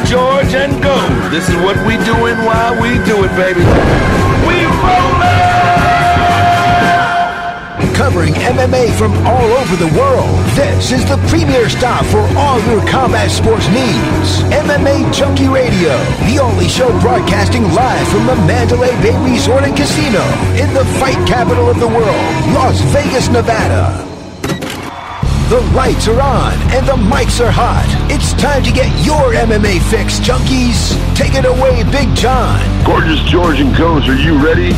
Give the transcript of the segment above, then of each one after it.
George, and go. This is what we doing while we do it, baby. We rollin'! Covering MMA from all over the world, this is the premier stop for all your combat sports needs. MMAjunkie Radio, the only show broadcasting live from the Mandalay Bay Resort and Casino in the fight capital of the world, Las Vegas, Nevada. The lights are on and the mics are hot. It's time to get your MMA fix, junkies. Take it away, Big John. Gorgeous George and Goes, are you ready?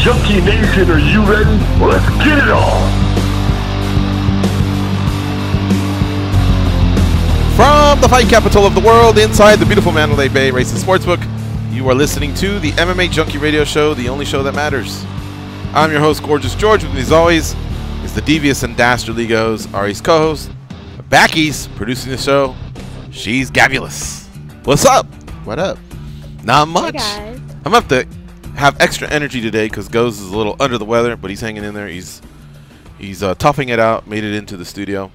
Junkie Nation, are you ready? Well, let's get it on. From the fight capital of the world, inside the beautiful Mandalay Bay Racing Sportsbook, you are listening to the MMAjunkie Radio Show, the only show that matters. I'm your host, Gorgeous George. With me, as always, is the devious and dastardly Goes, Ari's co-host. Backy's producing the show. She's Gabulous. What's up? What up? Not much. Hey guys. I'm going to have to have extra energy today because Goes is a little under the weather, but he's hanging in there. He's toughing it out, made it into the studio.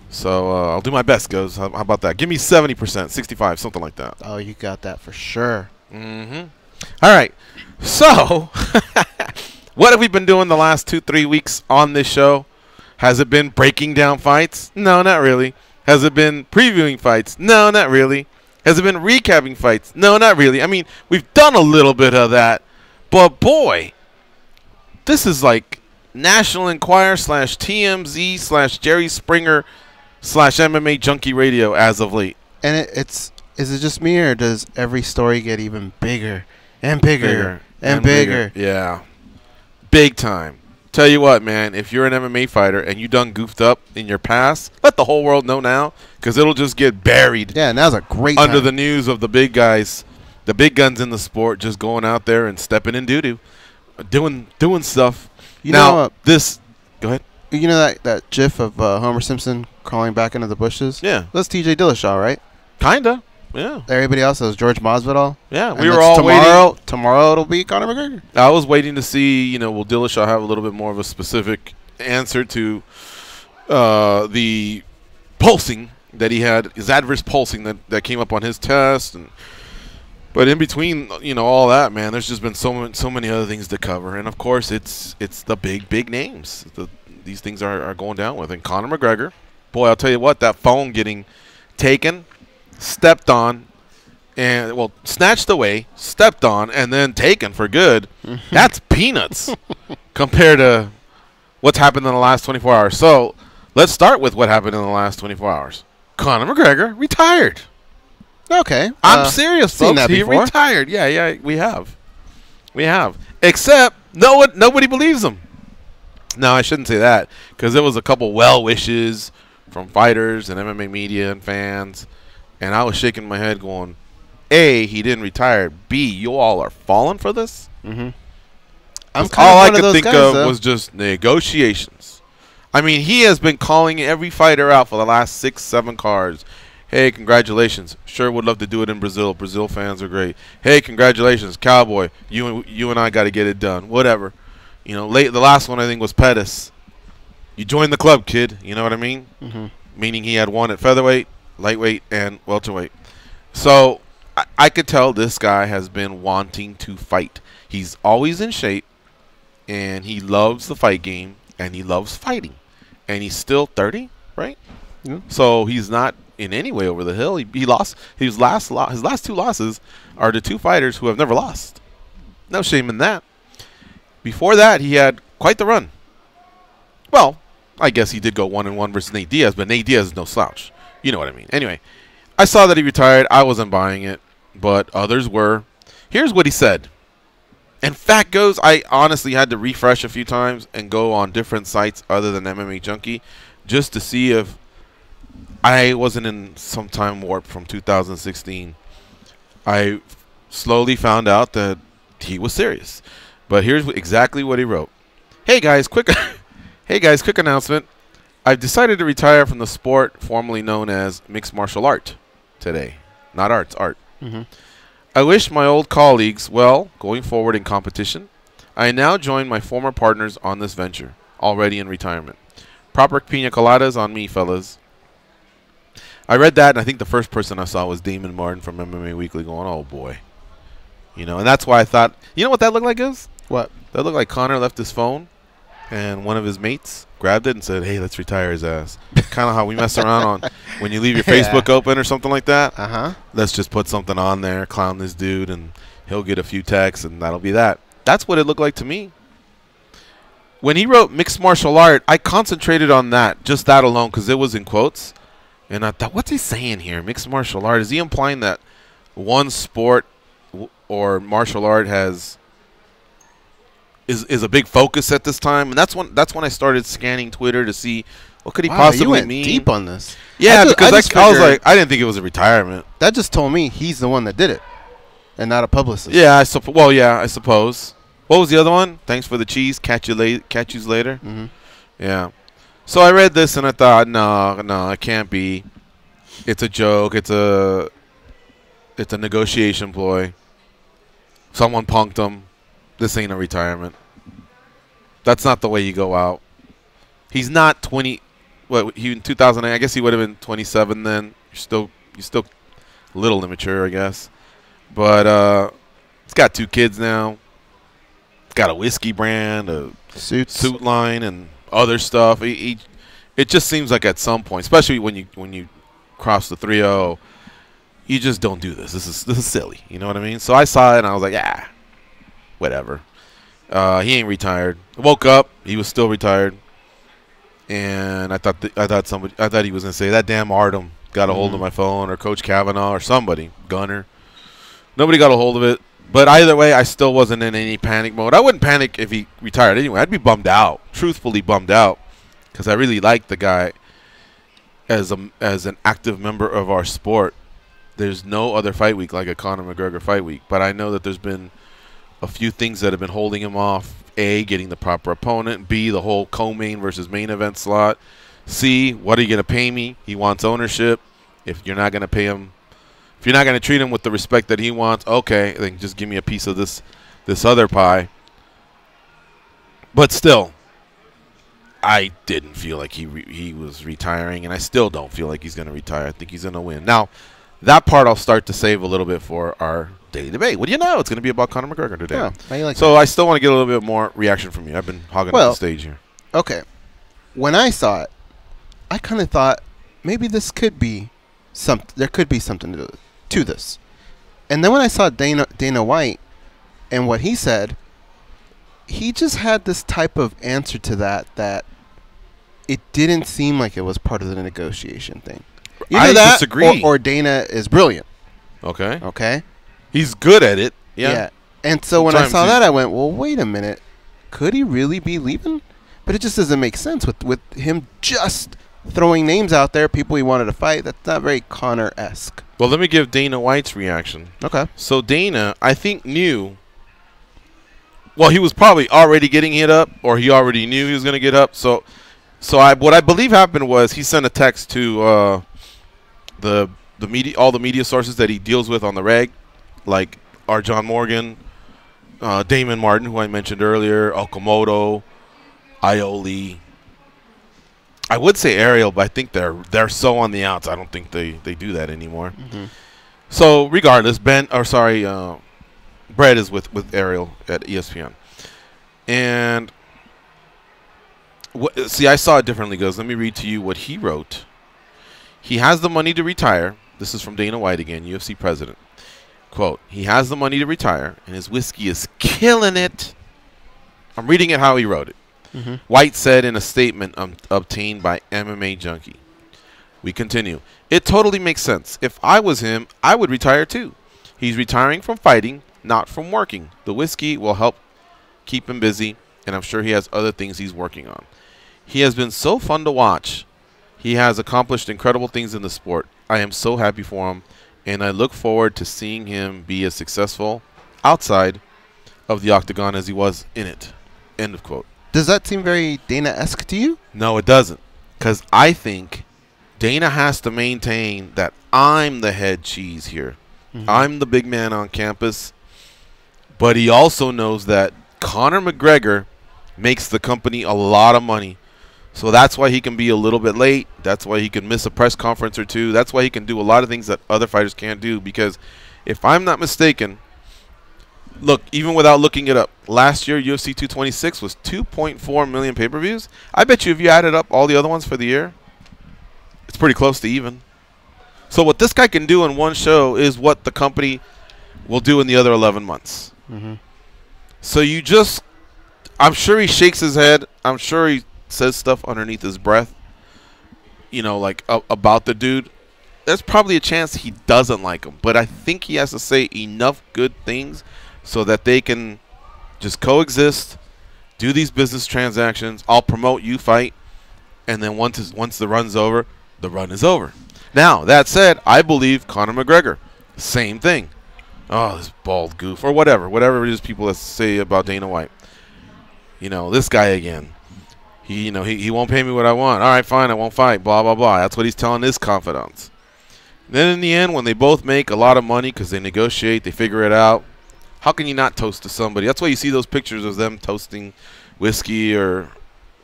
So I'll do my best, Goes. How about that? Give me 70%, 65, something like that. Oh, you got that for sure. Mm-hmm. All right. So, what have we been doing the last 2-3 weeks on this show? Has it been breaking down fights? No, not really. Has it been previewing fights? No, not really. Has it been recapping fights? No, not really. I mean, we've done a little bit of that. But, boy, this is like National Enquirer / TMZ / Jerry Springer / MMAjunkie Radio as of late. And is it just me, or does every story get even bigger and bigger and bigger? Yeah. Big time. Tell you what, man, if you're an MMA fighter and you done goofed up in your past, let the whole world know now, because it'll just get buried. Yeah, now's a great under time. the news of the big guys, the big guns in the sport, just going out there and stepping in doo-doo, doing stuff. You now, know, go ahead. You know that GIF of Homer Simpson crawling back into the bushes? Yeah. That's TJ Dillashaw, right? Kinda. Yeah. Everybody else is George Masvidal. Yeah, And we were all waiting. Tomorrow it'll be Conor McGregor. I was waiting to see, will Dillashaw have a little bit more of a specific answer to the pulsing that he had, his adverse pulsing that came up on his test. But in between, all that, man, there's just been so many other things to cover. And, of course, it's the big names. These things are going down with. And Conor McGregor, boy, I'll tell you what, that phone getting taken, stepped on, and, well, snatched away, stepped on, and then taken for good. That's peanuts compared to what's happened in the last 24 hours. So let's start with what happened in the last 24 hours. Conor McGregor retired. Okay. I'm serious, seen folks. that He before. retired. Yeah, we have. Except nobody believes him. No, I shouldn't say that, because there was a couple well wishes from fighters and MMA media and fans, and I was shaking my head going, A, he didn't retire. B, you all are falling for this? Mm-hmm. All I could think of was just negotiations. I mean, he has been calling every fighter out for the last 6-7 cards. Hey, congratulations. Sure would love to do it in Brazil. Brazil fans are great. Hey, congratulations, Cowboy. You and I got to get it done. Whatever. The last one I think was Pettis. You joined the club, kid. You know what I mean? Mm-hmm. Meaning he had one at featherweight, lightweight, and welterweight. So I could tell this guy has been wanting to fight. He's always in shape, and he loves the fight game, and he loves fighting. And he's still 30, right? Yeah. So he's not in any way over the hill. He lost his last 2 losses are to 2 fighters who have never lost. No shame in that. Before that, he had quite the run. Well, I guess he did go 1-1 versus Nate Diaz, but Nate Diaz is no slouch. You know what I mean. Anyway, I saw that he retired. I wasn't buying it, but others were. Here's what he said. And fact goes, I honestly had to refresh a few times and go on different sites other than MMAjunkie just to see if I wasn't in some time warp from 2016. I slowly found out that he was serious. But here's exactly what he wrote. Hey guys, quick announcement. I've decided to retire from the sport formerly known as mixed martial art today. Not arts, art. Mm-hmm. I wish my old colleagues well going forward in competition. I now join my former partners on this venture, already in retirement. Proper pina coladas on me, fellas. I read that, and I think the first person I saw was Damon Martin from MMA Weekly going, oh, boy. You know, and that's why I thought, you know what that looked like is? What? That looked like Conor left his phone, and one of his mates grabbed it and said, hey, let's retire his ass. Kind of how we mess around on when you leave your Facebook open or something like that. Uh-huh. Let's just put something on there, clown this dude, and he'll get a few texts, and that'll be that. That's what it looked like to me. When he wrote mixed martial art, I concentrated on that, just that alone, because it was in quotes. And I thought, what's he saying here? Mixed martial art? Is he implying that one sport or martial art is a big focus at this time? And that's when I started scanning Twitter to see what could he possibly you went mean. Deep on this. Yeah, because I was like, I didn't think it was a retirement. That just told me he's the one that did it, and not a publicist. Yeah, I suppose. What was the other one? Thanks for the cheese. Catch you later. Mm-hmm. Yeah. So I read this and I thought, no, it can't be. It's a joke. It's a negotiation ploy. Someone punked him. This ain't a retirement. That's not the way you go out. He's not 20. What, he in 2008? I guess he would have been 27 then. You're still a little immature, I guess. But he's got 2 kids now. He's got a whiskey brand, a suit line, and other stuff. It just seems like at some point, especially when you cross the 3-0, you just don't do this. This is silly. You know what I mean? So I saw it and I was like, yeah, whatever. He ain't retired. I woke up, he was still retired, and I thought he was gonna say that damn Artem got a hold of my phone, or Coach Kavanaugh, or somebody, Gunner. Nobody got a hold of it. But either way, I still wasn't in any panic mode. I wouldn't panic if he retired anyway. I'd be bummed out, truthfully bummed out, because I really like the guy as an active member of our sport. There's no other fight week like a Conor McGregor fight week. But I know that there's been a few things that have been holding him off. A, getting the proper opponent. B, the whole co-main versus main event slot. C, what are you going to pay me? He wants ownership. If you're not going to pay him, if you're not going to treat him with the respect that he wants, okay, then just give me a piece of this other pie. But still, I didn't feel like he was retiring, and I still don't feel like he's going to retire. I think he's going to win. Now, that part I'll start to save a little bit for our daily debate. What do you know? It's going to be about Conor McGregor today. Yeah, I like so that. I still want to get a little bit more reaction from you. I've been hogging up the stage here. Okay. When I saw it, I kind of thought maybe this could be there could be something to this. And then when I saw Dana White and what he said, he just had this type of answer to that it didn't seem like it was part of the negotiation thing. Either I disagree. Or Dana is brilliant. Okay. Okay. He's good at it. Yeah. And so when I saw that, I went, well, wait a minute. Could he really be leaving? But it just doesn't make sense with him just throwing names out there, people he wanted to fight. That's not very Conor-esque. Well, let me give Dana White's reaction. Okay. So Dana, I think, knew. Well, he was probably already getting hit up, or he already knew he was going to get up. So what I believe happened was he sent a text to the media, all the media sources that he deals with on the reg, like our John Morgan, Damon Martin, who I mentioned earlier, Okamoto, Ioli. I would say Ariel, but I think they're so on the outs. I don't think they do that anymore. Mm-hmm. So regardless, Brett is with Ariel at ESPN, and see, I saw it differently. Goes, let me read to you what he wrote. He has the money to retire. This is from Dana White again, UFC president. Quote: he has the money to retire, and his whiskey is killing it. I'm reading it how he wrote it. Mm-hmm. White said in a statement obtained by MMAjunkie. We continue. It totally makes sense. If I was him, I would retire too. He's retiring from fighting, not from working. The whiskey will help keep him busy, and I'm sure he has other things he's working on. He has been so fun to watch. He has accomplished incredible things in the sport. I am so happy for him, and I look forward to seeing him be as successful outside of the octagon as he was in it. End of quote. Does that seem very Dana-esque to you? No, it doesn't. Because I think Dana has to maintain that I'm the head cheese here. Mm-hmm. I'm the big man on campus. But he also knows that Conor McGregor makes the company a lot of money. So that's why he can be a little bit late. That's why he can miss a press conference or two. That's why he can do a lot of things that other fighters can't do. Because if I'm not mistaken, look, even without looking it up, last year UFC 226 was 2.4 million pay-per-views. I bet you if you added up all the other ones for the year, it's pretty close to even. So what this guy can do in one show is what the company will do in the other 11 months. So you just, I'm sure he shakes his head. I'm sure he says stuff underneath his breath, you know, like about the dude. There's probably a chance he doesn't like him, but I think he has to say enough good things so that they can just coexist, do these business transactions. I'll promote, you fight, and then once the run's over, the run is over. Now, that said, I believe Conor McGregor, same thing. Oh, this bald goof, or whatever it is people that say about Dana White. You know, this guy again. He won't pay me what I want. All right, fine, I won't fight, blah, blah, blah. That's what he's telling his confidants. Then in the end, when they both make a lot of money because they negotiate, they figure it out, how can you not toast to somebody? That's why you see those pictures of them toasting whiskey or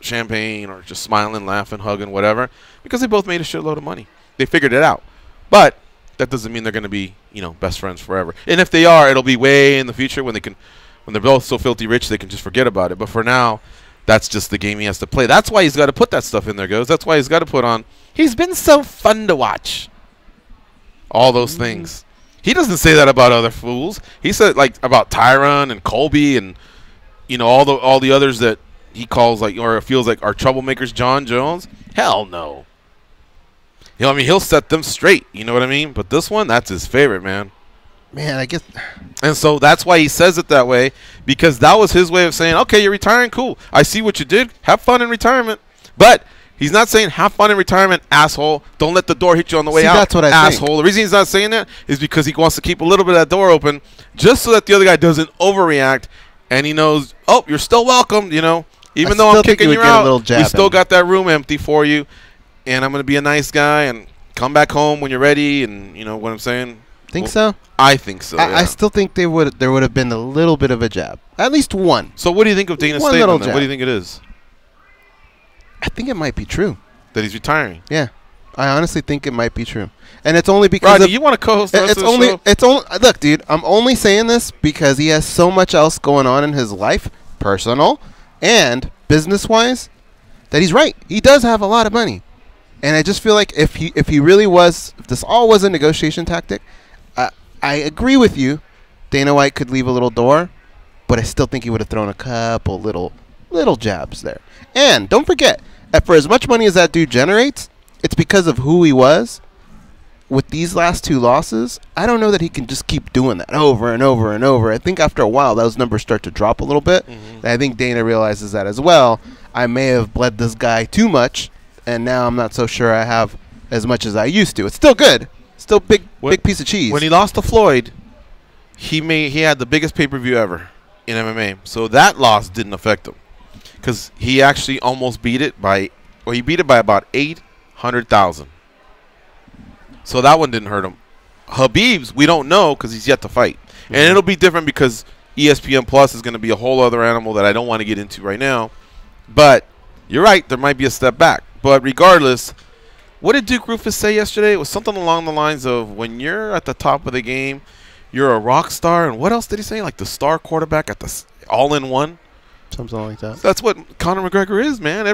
champagne or just smiling, laughing, hugging, whatever, because they both made a shitload of money. They figured it out. But that doesn't mean they're going to be, best friends forever. And if they are, it'll be way in the future when they're both so filthy rich they can just forget about it. But for now, that's just the game he has to play. That's why he's got to put that stuff in there, goes. That's why he's got to put on, he's been so fun to watch. All those things. He doesn't say that about other fools. He said, like, about Tyron and Colby and, all the others that he calls, like, or feels like are troublemakers, John Jones. Hell no. He'll set them straight. You know what I mean? But this one, that's his favorite, man. Man, I guess. And so that's why he says it that way, because that was his way of saying, okay, you're retiring, cool. I see what you did. Have fun in retirement. But he's not saying have fun in retirement, asshole. Don't let the door hit you on the way out, that's what I asshole. think. The reason he's not saying that is because he wants to keep a little bit of that door open just so that the other guy doesn't overreact, and he knows, oh, you're still welcome, Even though I'm kicking you out, we still got that room empty for you, and I'm going to be a nice guy and come back home when you're ready, and you know what I'm saying? Think so? I think so. I still think there would have been a little bit of a jab. At least one. So what do you think of Dana's statement then? What do you think it is? I think it might be true. That he's retiring? Yeah. I honestly think it might be true. And it's only because Rodney, you want to co-host the rest of the show? Look, dude, I'm only saying this because he has so much else going on in his life, personal and business-wise, that he's right. He does have a lot of money. And I just feel like if he really was, if this all was a negotiation tactic, I agree with you. Dana White could leave a little door, but I still think he would have thrown a couple little jabs there. And don't forget, for as much money as that dude generates, it's because of who he was. With these last two losses, I don't know that he can just keep doing that over and over and over. I think after a while, those numbers start to drop a little bit. And I think Dana realizes that as well. I may have bled this guy too much, and now I'm not so sure I have as much as I used to. It's still good. Still big piece of cheese. When he lost to Floyd, he had the biggest pay-per-view ever in MMA. So that loss didn't affect him because he actually almost beat it by about 800,000. So that one didn't hurt him. Habib's, we don't know because he's yet to fight. And it'll be different because ESPN Plus is going to be a whole other animal that I don't want to get into right now. But you're right, there might be a step back. But regardless, what did Duke Rufus say yesterday? It was something along the lines of when you're at the top of the game, you're a rock star. And what else did he say? Like the star quarterback at the all-in-one? Something like that. That's what Conor McGregor is, man.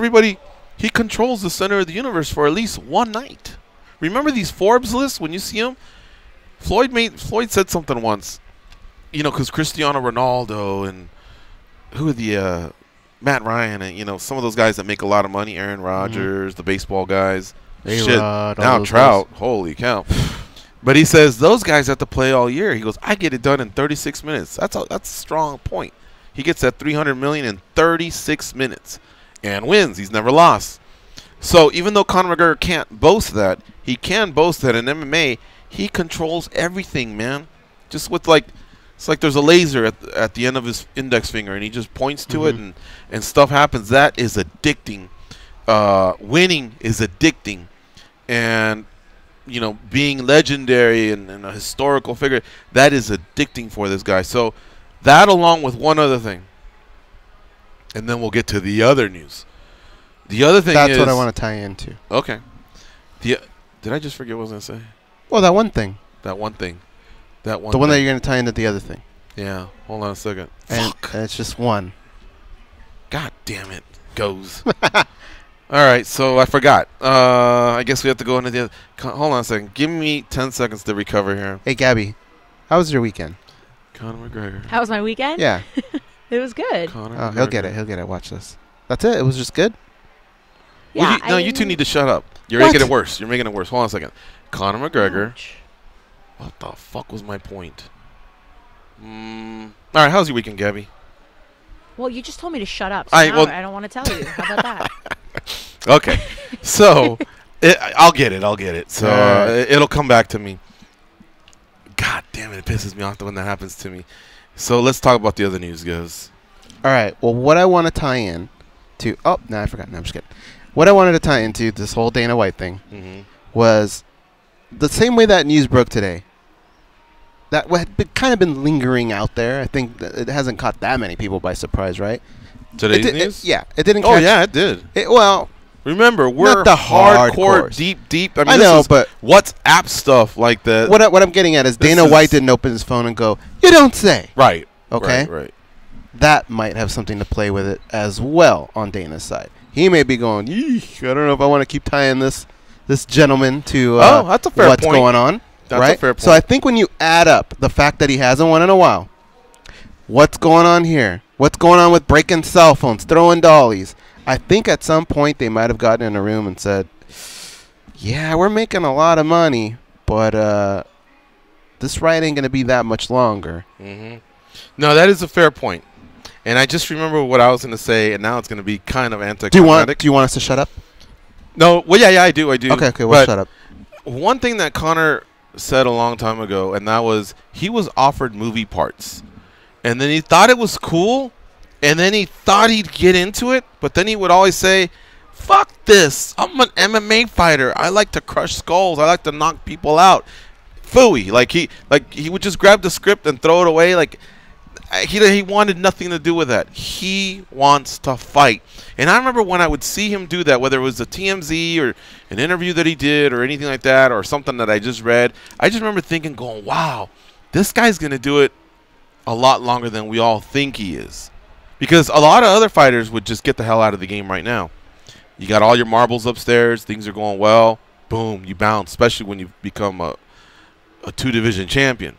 He controls the center of the universe for at least one night. Remember these Forbes lists when you see them? Floyd said something once, because Cristiano Ronaldo and who are the Matt Ryan and some of those guys that make a lot of money, Aaron Rodgers, the baseball guys, now Trout, holy cow. But he says those guys have to play all year. He goes, I get it done in 36 minutes. That's a strong point. He gets that $300 million in 36 minutes and wins. He's never lost. So even though Conor McGregor can't boast that, he can boast that in MMA he controls everything, man. Just with it's like there's a laser at the end of his index finger, and he just points to it, and stuff happens. That is addicting. Winning is addicting, and being legendary and a historical figure, that is addicting for this guy. So that, along with one other thing, and then we'll get to the other news. The other thing That's is... what I want to tie into. Okay. Did I just forget what I was going to say? Well, that one thing. That one thing. That one The one that thing. you're going to tie into the other thing. Yeah. Hold on a second. And, Fuck. and it's just one. God damn it. Goes. All right, so I forgot. I guess we have to go into the other... Hold on a second. Give me 10 seconds to recover here. Hey, Gabby, how was your weekend? Conor McGregor. How was my weekend? Yeah. It was good. Conor Oh, he'll get it. He'll get it. Watch this. That's it? It was just good? Yeah. Well, you two need to shut up. You're What? making it worse. You're making it worse. Hold on a second. Conor McGregor. Ouch. What the fuck was my point? All right, how's your weekend, Gabby? Well, you just told me to shut up. So I- now well- I don't want to tell you. How about that? Okay, so I'll get it. So it'll come back to me. God damn it, it pisses me off when that happens to me. So let's talk about the other news, guys. All right. Well, what I want to tie in to... Oh, no, I forgot. No, I'm just kidding. What I wanted to tie into this whole Dana White thing was the same way that news broke today. That had kind of been lingering out there. I think that it hasn't caught that many people by surprise, right? Today's It news? yeah, it didn't. Oh, catch yeah, it did. Well, Remember, we're Not the hardcore, hardcores. deep. I this know, is but WhatsApp stuff like that. what I'm getting at is This Dana White is- didn't open his phone and go, "You don't say." Right. Okay. Right. That might have something to play with it as well on Dana's side. He may be going, "Yeesh, I don't know if I want to keep tying this gentleman to that's a fair what's point. going on." That's right? a fair point. So I think when you add up the fact that he hasn't won in a while, what's going on here? What's going on with breaking cell phones, throwing dollies? I think at some point they might have gotten in a room and said, "Yeah, we're making a lot of money, but this ride ain't going to be that much longer." No, that is a fair point. And I just remember what I was going to say, and now it's going to be kind of Do anticlimactic. you want us to shut up? No, well, yeah, I do. Okay, we'll But shut up. one thing that Conor said a long time ago, and that was he was offered movie parts. And then he thought it was cool, and then he thought he'd get into it, but then he would always say, "Fuck this. I'm an MMA fighter. I like to crush skulls. I like to knock people out." Phooey. Like he would just grab the script and throw it away. Like he wanted nothing to do with that. He wants to fight. And I remember when I would see him do that, whether it was a TMZ or an interview that he did or anything like that or something that I just read, I just remember thinking, going, wow, this guy's going to do it a lot longer than we all think he is. Because a lot of other fighters would just get the hell out of the game right now. You got all your marbles upstairs. Things are going well. Boom, you bounce, especially when you become a two-division champion.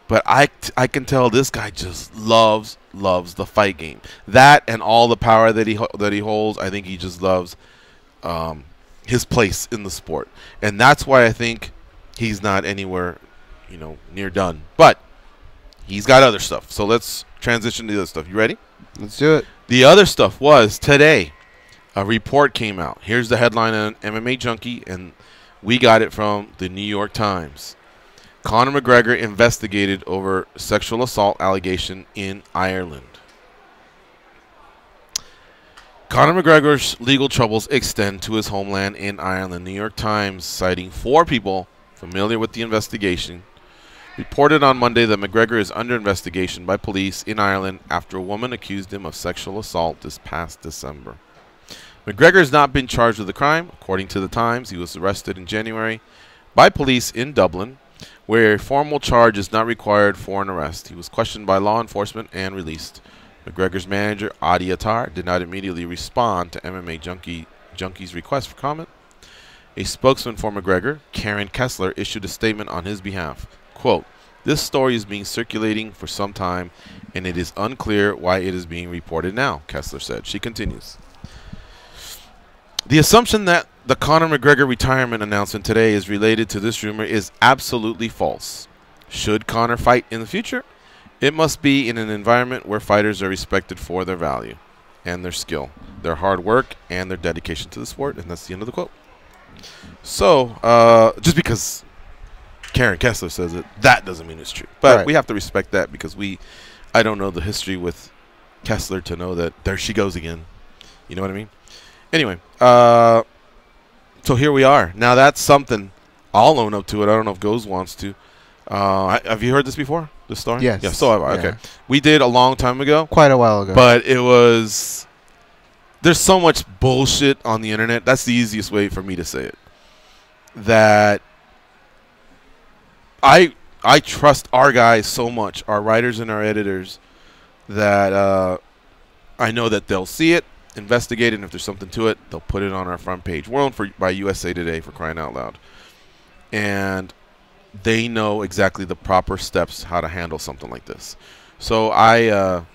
But I can tell this guy just loves the fight game. That and all the power that he holds, I think he just loves his place in the sport. And that's why I think he's not anywhere, near done. But he's got other stuff. So let's transition to the other stuff. You ready? Let's do it. The other stuff was today. A report came out. Here's the headline on MMAjunkie, and we got it from the New York Times. Conor McGregor investigated over sexual assault allegation in Ireland. Conor McGregor's legal troubles extend to his homeland in Ireland. New York Times, citing 4 people familiar with the investigation, reported on Monday that McGregor is under investigation by police in Ireland after a woman accused him of sexual assault this past December. McGregor has not been charged with the crime. According to the Times, he was arrested in January by police in Dublin, where a formal charge is not required for an arrest. He was questioned by law enforcement and released. McGregor's manager, Adi Attar, did not immediately respond to MMAjunkie's request for comment. A spokesman for McGregor, Karen Kessler, issued a statement on his behalf. Quote, "This story is being circulating for some time, and it is unclear why it is being reported now," Kessler said. She continues. The assumption that the Conor McGregor retirement announcement today is related to this rumor is absolutely false. Should Conor fight in the future, it must be in an environment where fighters are respected for their value and their skill, their hard work, and their dedication to the sport. And that's the end of the quote. So, just because Karen Kessler says it, that doesn't mean it's true. But Right. we have to respect that because I don't know the history with Kessler to know that there she goes again. You know what I mean? Anyway, so here we are. Now that's something I'll own up to it. I don't know if Goes wants to. Have you heard this before? This story? Yes. Yeah. So have I. Yeah. Okay. We did a long time ago, Quite a while ago. but it was there's so much bullshit on the internet. That's the easiest way for me to say it. That I trust our guys so much, our writers and our editors, that I know that they'll see it, investigate it, and if there's something to it, they'll put it on our front page. We're owned by USA Today, for crying out loud. And they know exactly the proper steps how to handle something like this. So I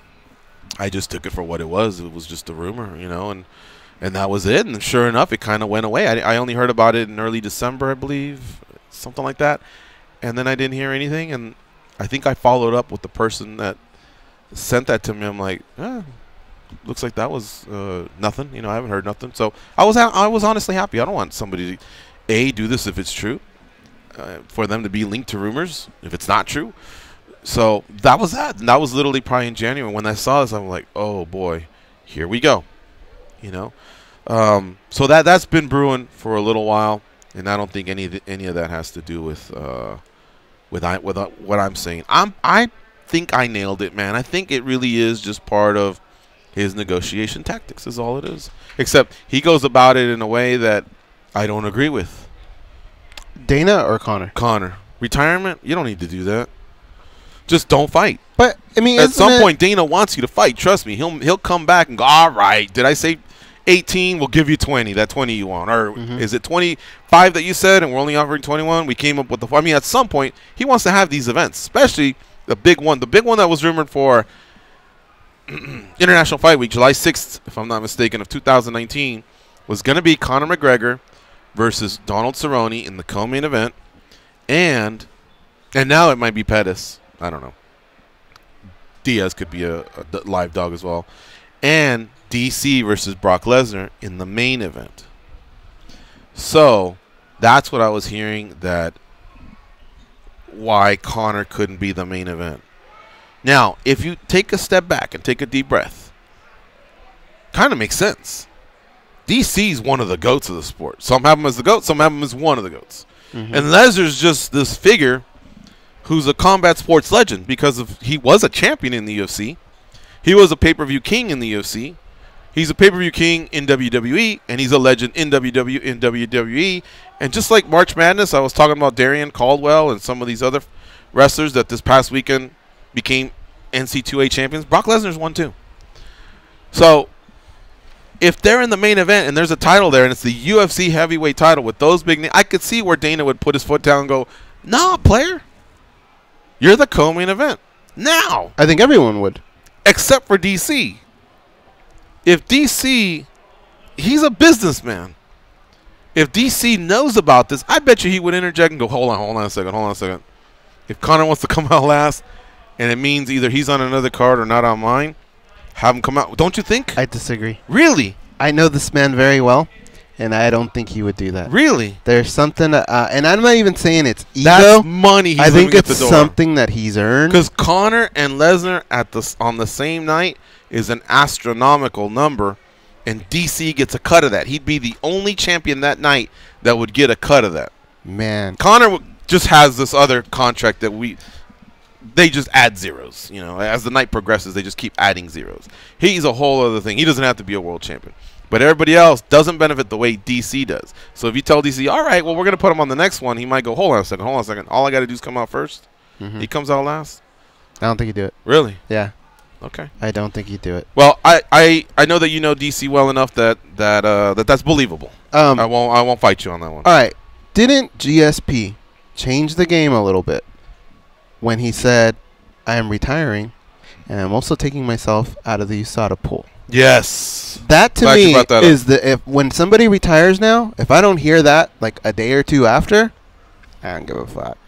just took it for what it was. It was just a rumor, you know, and that was it. And sure enough, it kind of went away. I only heard about it in early December, I believe, something like that. And then I didn't hear anything. And I think I followed up with the person that sent that to me. I'm like, looks like that was nothing. You know, I haven't heard nothing. So I was honestly happy. I don't want somebody to do this if it's true. For them to be linked to rumors if it's not true. So that was that. And that was literally probably in January. When I saw this, I'm like, oh boy, here we go. You know, so that's been brewing for a little while, and I don't think any of that has to do with what I'm saying. I think I nailed it, man. I think it really is just part of his negotiation tactics. Is all it is. Except he goes about it in a way that I don't agree with. Dana or Conor? Conor. Retirement? You don't need to do that. Just don't fight. But I mean, at some point, Dana wants you to fight. Trust me. He'll come back and go, all right, did I say 18? We'll give you 20. That 20 you want. Or is it 25 that you said and we're only offering 21? We came up with I mean, at some point, he wants to have these events, especially the big one. The big one that was rumored for International Fight Week, July 6th, if I'm not mistaken, of 2019, was going to be Conor McGregor versus Donald Cerrone in the co-main event, and now it might be Pettis. I don't know. Diaz could be a live dog as well, and DC versus Brock Lesnar in the main event. So that's what I was hearing, that why Conor couldn't be the main event. Now, if you take a step back and take a deep breath, kind of makes sense. DC's one of the GOATs of the sport. Some have him as the GOAT, some have him as one of the GOATs. And Lesnar's just this figure who's a combat sports legend because he was a champion in the UFC. He was a pay-per-view king in the UFC. He's a pay-per-view king in WWE, and he's a legend in WWE. And just like March Madness, I was talking about Darian Caldwell and some of these other wrestlers that this past weekend became NC2A champions. Brock Lesnar's one too. So if they're in the main event and there's a title there and it's the UFC heavyweight title with those big names, I could see where Dana would put his foot down and go, nah, player, you're the co-main event. Now. I think everyone would. Except for DC. If DC, he's a businessman. If DC knows about this, I bet you he would interject and go, hold on a second. If Conor wants to come out last and it means either he's on another card or not on mine, have him come out. Don't you think? I disagree. Really? I know this man very well, and I don't think he would do that. Really? There's something, and I'm not even saying it's ego. That's money he's I think leaving at the it's door. something that he's earned. Because Conor and Lesnar on the same night is an astronomical number, and DC gets a cut of that. He'd be the only champion that night that would get a cut of that. Man. Conor just has this other contract that they just add zeros. You know, as the night progresses, they just keep adding zeros. He's a whole other thing. He doesn't have to be a world champion. But everybody else doesn't benefit the way DC does. So if you tell DC, all right, well, we're going to put him on the next one, he might go, hold on a second. All I got to do is come out first. He comes out last. I don't think he'd do it. Really? Yeah. Okay. I don't think he'd do it. Well, I know that you know DC well enough that's believable. I won't fight you on that one. All right. Didn't GSP change the game a little bit when he said, I am retiring and I'm also taking myself out of the USADA pool? Yes. That to me is when somebody retires now, if I don't hear that like a day or two after, I don't give a fuck.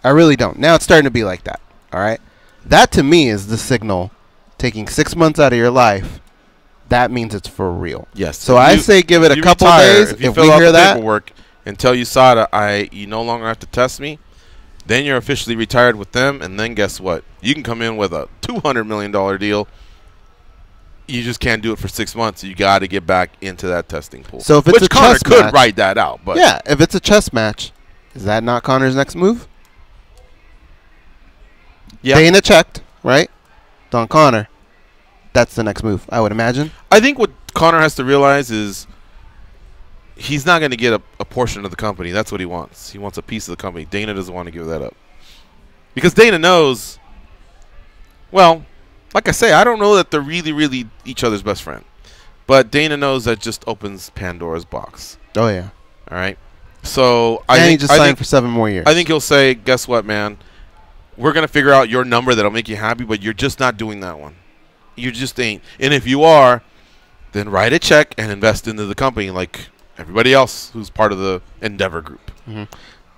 I really don't. Now it's starting to be like that. All right. That to me is the signal. Taking 6 months out of your life, that means it's for real. Yes. So I say give it a couple days. If we hear that paperwork and tell USADA, you no longer have to test me, then you're officially retired with them. And then guess what? You can come in with a $200 million deal. You just can't do it for 6 months. You got to get back into that testing pool. So if it's a Conor chess could match, write that out, but yeah, if it's a chess match, is that not Conor's next move? Yeah. Dana checked, right? Don Conor. That's the next move, I would imagine. I think what Connor has to realize is he's not going to get a portion of the company. That's what he wants. He wants a piece of the company. Dana doesn't want to give that up. Because Dana knows, well, like I say, I don't know that they're really, really each other's best friend. But Dana knows that just opens Pandora's box. Oh, yeah. All right? So I think he just signed for 7 more years. I think he'll say, guess what, man? We're going to figure out your number that'll make you happy, but you're just not doing that one. You just ain't. And if you are, then write a check and invest into the company like everybody else who's part of the Endeavor Group. Mm-hmm.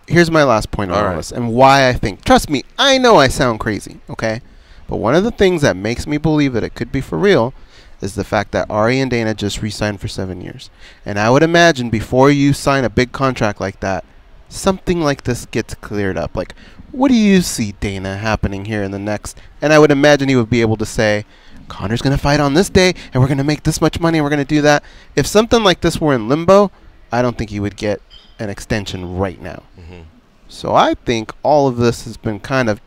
Here's my last point on all this and why I think. Trust me, I know I sound crazy, okay? But one of the things that makes me believe that it could be for real is the fact that Ari and Dana just re-signed for 7 years. And I would imagine before you sign a big contract like that, something like this gets cleared up. Like, what do you see, Dana, happening here in the next? And I would imagine he would be able to say, Connor's going to fight on this day, and we're going to make this much money, and we're going to do that. If something like this were in limbo, I don't think he would get an extension right now. Mm-hmm. So I think all of this has been kind of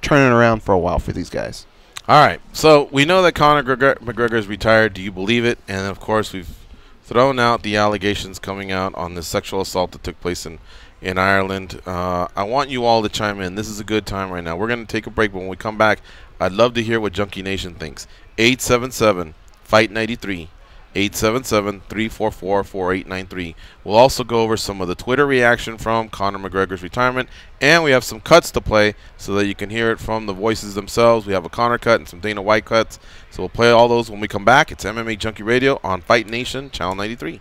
turning around for a while for these guys. All right. So we know that Conor McGregor is retired. Do you believe it? And, of course, we've thrown out the allegations coming out on the sexual assault that took place in Ireland. I want you all to chime in. This is a good time right now. We're going to take a break, but when we come back, I'd love to hear what Junkie Nation thinks. 877-FIGHT-93. 877-344-4893. We'll also go over some of the Twitter reaction from Conor McGregor's retirement, and we have some cuts to play so that you can hear it from the voices themselves. We have a Conor cut and some Dana White cuts, so we'll play all those when we come back. It's MMA Junkie Radio on Fight Nation, Channel 93.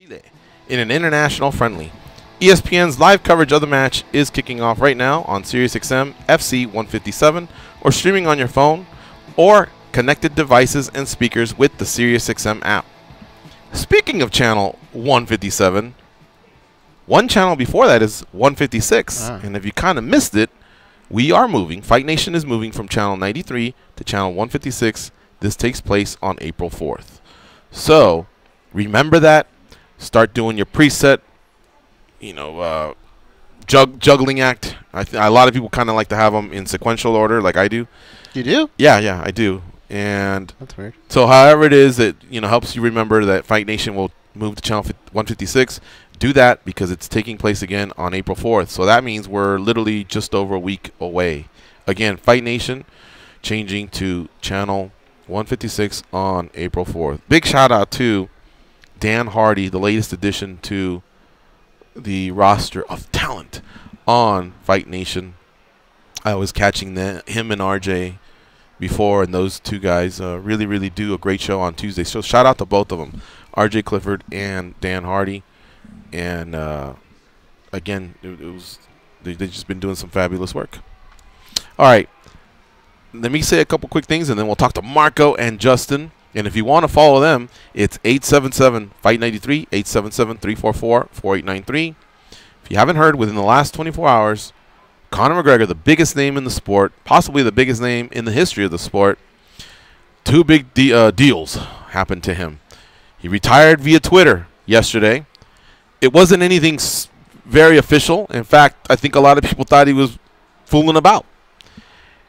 Chile in an international friendly. ESPN's live coverage of the match is kicking off right now on SiriusXM FC 157 or streaming on your phone or connected devices and speakers with the SiriusXM app. Speaking of channel 157, one channel before that is 156. And if you kind of missed it, we are moving. Fight Nation is moving from channel 93 to channel 156. This takes place on April 4th. So remember that. Start doing your preset, juggling act. A lot of people kind of like to have them in sequential order, like I do. You do? Yeah, I do. And that's weird. So, however it is that helps you remember that Fight Nation will move to channel 156. Do that because it's taking place again on April 4th. So that means we're literally just over a week away. Again, Fight Nation changing to channel 156 on April 4th. Big shout out to Dan Hardy, the latest addition to the roster of talent on Fight Nation. I was catching him and RJ before, and those two guys really, really do a great show on Tuesday. So shout out to both of them, RJ Clifford and Dan Hardy. And again, they've just been doing some fabulous work. All right, let me say a couple quick things, and then we'll talk to Marco and Justin. And if you want to follow them, it's 877-FIGHT93, 877-344-4893. If you haven't heard, within the last 24 hours, Conor McGregor, the biggest name in the sport, possibly the biggest name in the history of the sport, two big deals happened to him. He retired via Twitter yesterday. It wasn't anything very official. In fact, I think a lot of people thought he was fooling about.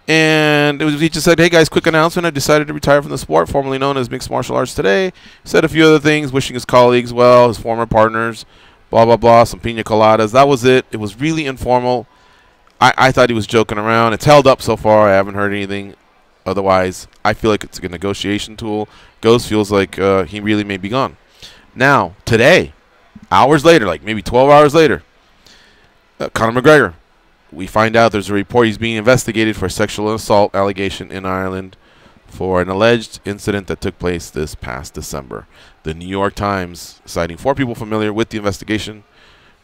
And he just said, hey, guys, quick announcement. I decided to retire from the sport, formerly known as mixed martial arts today. Said a few other things, wishing his colleagues well, his former partners, blah, blah, blah, some pina coladas. That was it. It was really informal. I thought he was joking around. It's held up so far. I haven't heard anything otherwise. I feel like it's a negotiation tool. Ghost feels like he really may be gone. Now, today, hours later, like maybe 12 hours later, Conor McGregor, we find out there's a report he's being investigated for a sexual assault allegation in Ireland for an alleged incident that took place this past December. The New York Times, citing 4 people familiar with the investigation,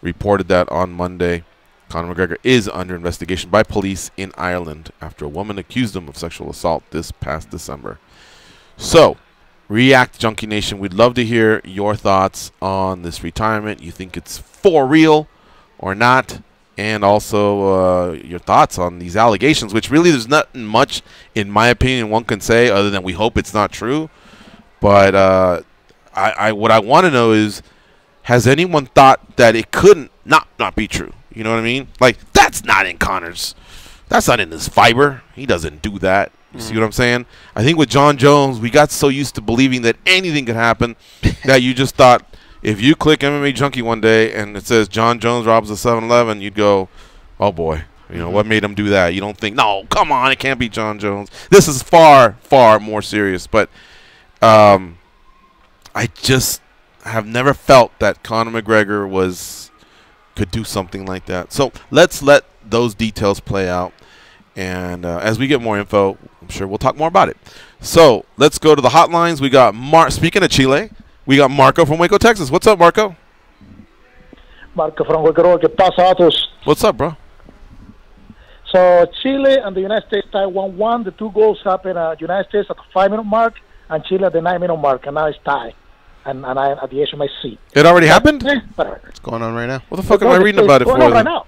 reported that on Monday, Conor McGregor is under investigation by police in Ireland after a woman accused him of sexual assault this past December. So, React Junkie Nation, we'd love to hear your thoughts on this retirement. You think it's for real or not? And also your thoughts on these allegations, which really there's not much, in my opinion, one can say other than we hope it's not true. But what I want to know is, has anyone thought that it couldn't not be true? You know what I mean? Like, that's not in Conor's. That's not in his fiber. He doesn't do that. You see what I'm saying? I think with John Jones, we got so used to believing that anything could happen that you just thought, if you click MMA Junkie one day and it says John Jones robs a 7-Eleven, you'd go, oh, boy. What made him do that? You don't think, no, come on, it can't be John Jones. This is far, far more serious. But I just have never felt that Conor McGregor could do something like that. So let's let those details play out. And as we get more info, I'm sure we'll talk more about it. So let's go to the hotlines. We got speaking of Chile, we got Marco from Waco, Texas. What's up, Marco? Marco from Waco. ¿Qué pasa, Atos? What's up, bro? So Chile and the United States tied 1-1. The 2 goals happened United States at the 5-minute mark and Chile at the 9-minute mark. And now it's tied. And I'm at the edge of my seat. It already happened? Whatever. What's going on right now? What the fuck am I reading about it for? It's going on right now.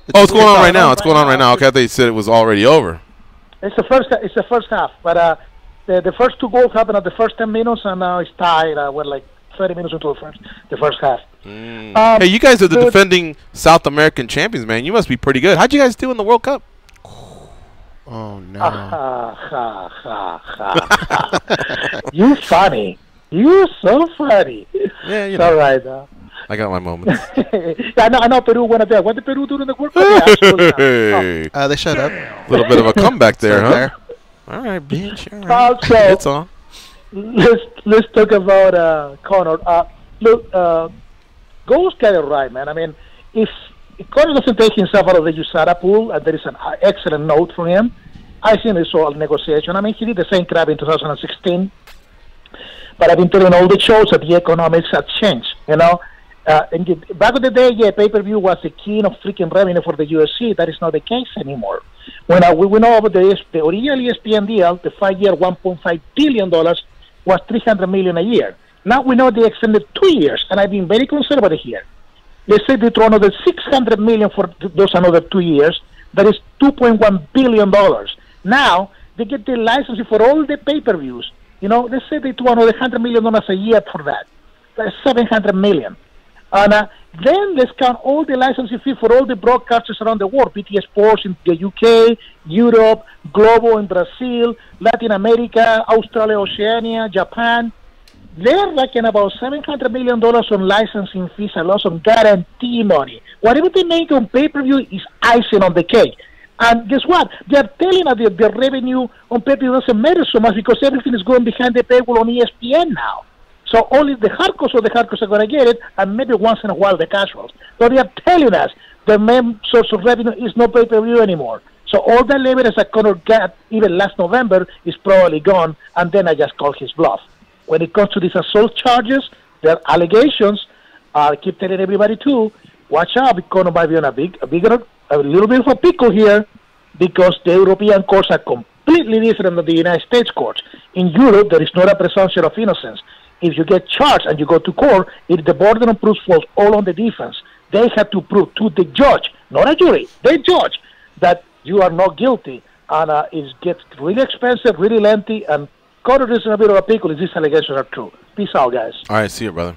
It's going on right now. It's going on right now. Okay, I thought you said it was already over. It's the first half. But the first 2 goals happened at the first 10 minutes, and now it's tied. We're like 30 minutes into the first half. Hey, you guys are the defending South American champions, man. You must be pretty good. How'd you guys do in the World Cup? Oh, no. You funny. You're so funny. Yeah, it's all right. I got my moments. I know Peru went up there. What did Peru do in the World Cup? Yeah, absolutely not. They shut up. A little bit of a comeback there, huh? All right, bitch. All right. So it's on. Let's talk about Conor. Look, Ghost got it right, man. I mean, if Conor doesn't take himself out of the USADA pool, and there is an excellent note for him, I think it's all negotiation. I mean, he did the same crap in 2016. But I've been telling all the shows that the economics have changed, you know. Back in the day, yeah, pay-per-view was the king of freaking revenue for the UFC. That is not the case anymore. When we went over the original ESPN deal, the 5-year, $1.5 billion was $300 million a year. Now we know they extended 2 years, and I've been very conservative here. They said they throw another $600 million for those another 2 years. That is $2.1 billion. Now they get the licensing for all the pay-per-views. You know, they say they throw another $100 million a year for that. That's $700 million. And then let's count all the licensing fee for all the broadcasters around the world, BT Sports in the UK, Europe, Globo in Brazil, Latin America, Australia, Oceania, Japan. They're racking about $700 million on licensing fees and lots of guarantee money. Whatever they make on pay-per-view is icing on the cake. And guess what? They're telling us that the revenue on pay-per-view doesn't matter so much because everything is going behind the paywall on ESPN now. So only the hardcores of the hardcores are going to get it, and maybe once in a while the casuals. So they are telling us the main source of revenue is no pay-per-view anymore. So all the leverage that Conor got even last November is probably gone, and then I just call his bluff. When it comes to these assault charges, there are allegations. I keep telling everybody too, watch out, because Conor might be on a little bit of a pickle here, because the European courts are completely different than the United States courts. In Europe, there is not a presumption of innocence. If you get charged and you go to court, if the burden of proof falls all on the defense, they have to prove to the judge, not a jury, the judge, that you are not guilty. And it gets really expensive, really lengthy, and Conor is in a bit of a pickle if these allegations are true. Peace out, guys. All right, see you, brother.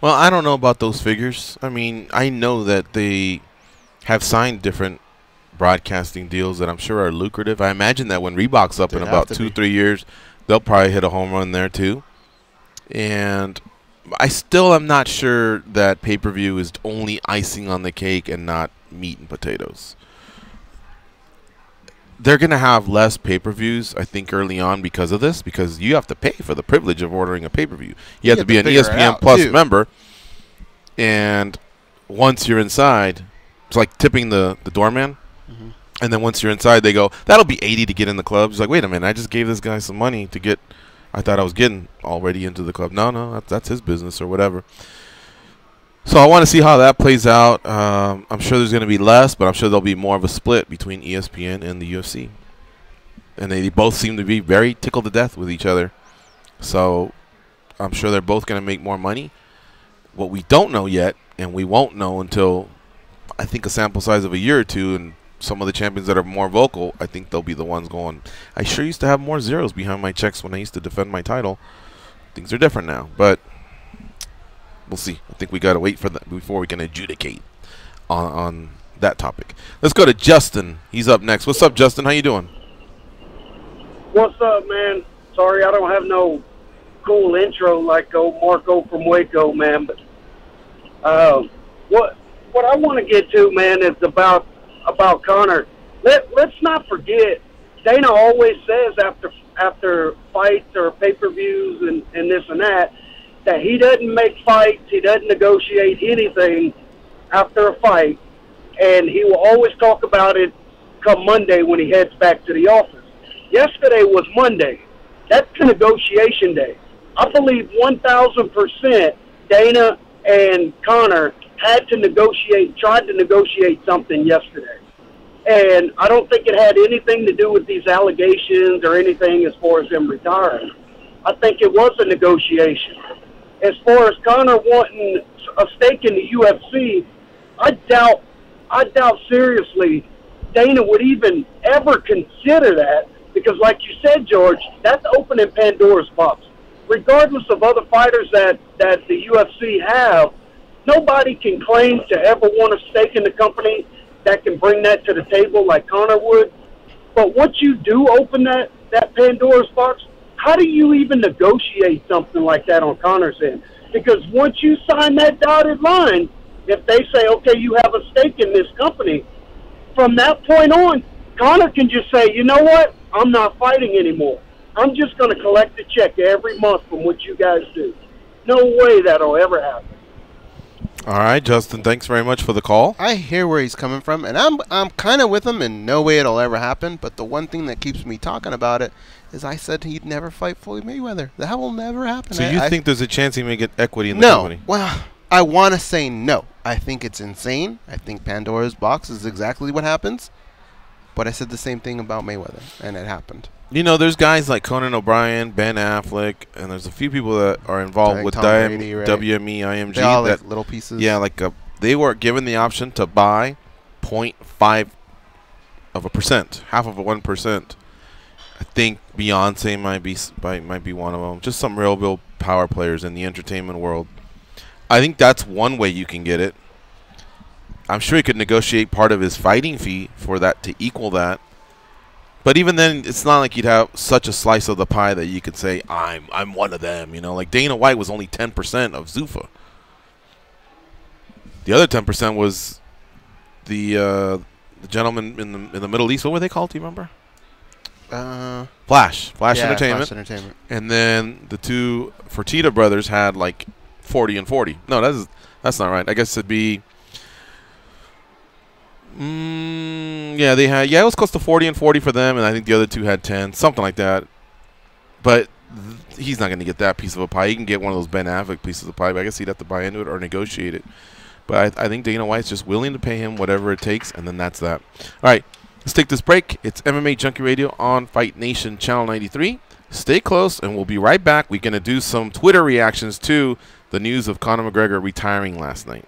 Well, I don't know about those figures. I mean, I know that they have signed different broadcasting deals that I'm sure are lucrative. I imagine that when Reebok's up in about 2-3 years, they'll probably hit a home run there too. And I still am not sure that pay-per-view is only icing on the cake and not meat and potatoes. They're going to have less pay-per-views, I think, early on because of this, because you have to pay for the privilege of ordering a pay-per-view. You have to be an ESPN Plus member, and once you're inside, it's like tipping the doorman. Mm-hmm. And then once you're inside, they go, that'll be $80 to get in the club. It's like, wait a minute, I just gave this guy some money to get, I thought I was getting already into the club. No, that's his business or whatever. So I want to see how that plays out. I'm sure there's going to be less, but I'm sure there'll be more of a split between ESPN and the UFC. And they both seem to be very tickled to death with each other. So I'm sure they're both going to make more money. What we don't know yet, and we won't know until I think a sample size of a year or two, and some of the champions that are more vocal, I think they'll be the ones going, I sure used to have more zeros behind my checks when I used to defend my title. Things are different now, but we'll see. I think we got to wait for that before we can adjudicate on that topic. Let's go to Justin. He's up next. What's up, Justin? How you doing? What's up, man? Sorry, I don't have no cool intro like old Marco from Waco, man. But what I want to get to, man, is about Conor. Let's not forget, Dana always says after fights or pay-per-views and this and that he doesn't make fights, he doesn't negotiate anything after a fight, and he will always talk about it come Monday when he heads back to the office. Yesterday was Monday. That's the negotiation day. I believe 1,000% Dana and Conor tried to negotiate something yesterday. And I don't think it had anything to do with these allegations or anything as far as him retiring. I think it was a negotiation. As far as Conor wanting a stake in the UFC, I doubt seriously Dana would even ever consider that, because like you said, George, that's opening Pandora's box. Regardless of other fighters that the UFC have, nobody can claim to ever want a stake in the company that can bring that to the table like Conor would. But once you do open that Pandora's box, how do you even negotiate something like that on Conor's end? Because once you sign that dotted line, if they say, okay, you have a stake in this company, from that point on, Conor can just say, you know what, I'm not fighting anymore. I'm just going to collect a check every month from what you guys do. No way that'll ever happen. All right, Justin. Thanks very much for the call. I hear where he's coming from, and I'm kind of with him. In no way it'll ever happen. But the one thing that keeps me talking about it is I said he'd never fight Floyd Mayweather. That will never happen. So you think there's a chance he may get equity in the no? company? Well, I want to say no. I think it's insane. I think Pandora's box is exactly what happens. But I said the same thing about Mayweather, and it happened. You know, there's guys like Conan O'Brien, Ben Affleck, and there's a few people that are involved Like with Tom Brady, right? WME, IMG. They all that like little pieces. Yeah, they were given the option to buy 0.5%, half of a 1%. I think Beyonce might be one of them. Just some real power players in the entertainment world. I think that's one way you can get it. I'm sure he could negotiate part of his fighting fee for that to equal that. But even then, it's not like you'd have such a slice of the pie that you could say, I'm one of them. You know, like Dana White was only 10% of Zuffa. The other 10% was the gentleman in the Middle East. What were they called? Do you remember? Flash Entertainment. Flash Entertainment. And then the two Fertitta brothers had like 40 and 40. No, that's not right. I guess it'd be. Yeah, they had. Yeah, it was close to 40 and 40 for them, and I think the other two had 10, something like that. But he's not going to get that piece of a pie. He can get one of those Ben Affleck pieces of pie, but I guess he'd have to buy into it or negotiate it. But I think Dana White's just willing to pay him whatever it takes, and then that's that. All right, let's take this break. It's MMA Junkie Radio on Fight Nation Channel 93. Stay close, and we'll be right back. We're going to do some Twitter reactions to the news of Conor McGregor retiring last night.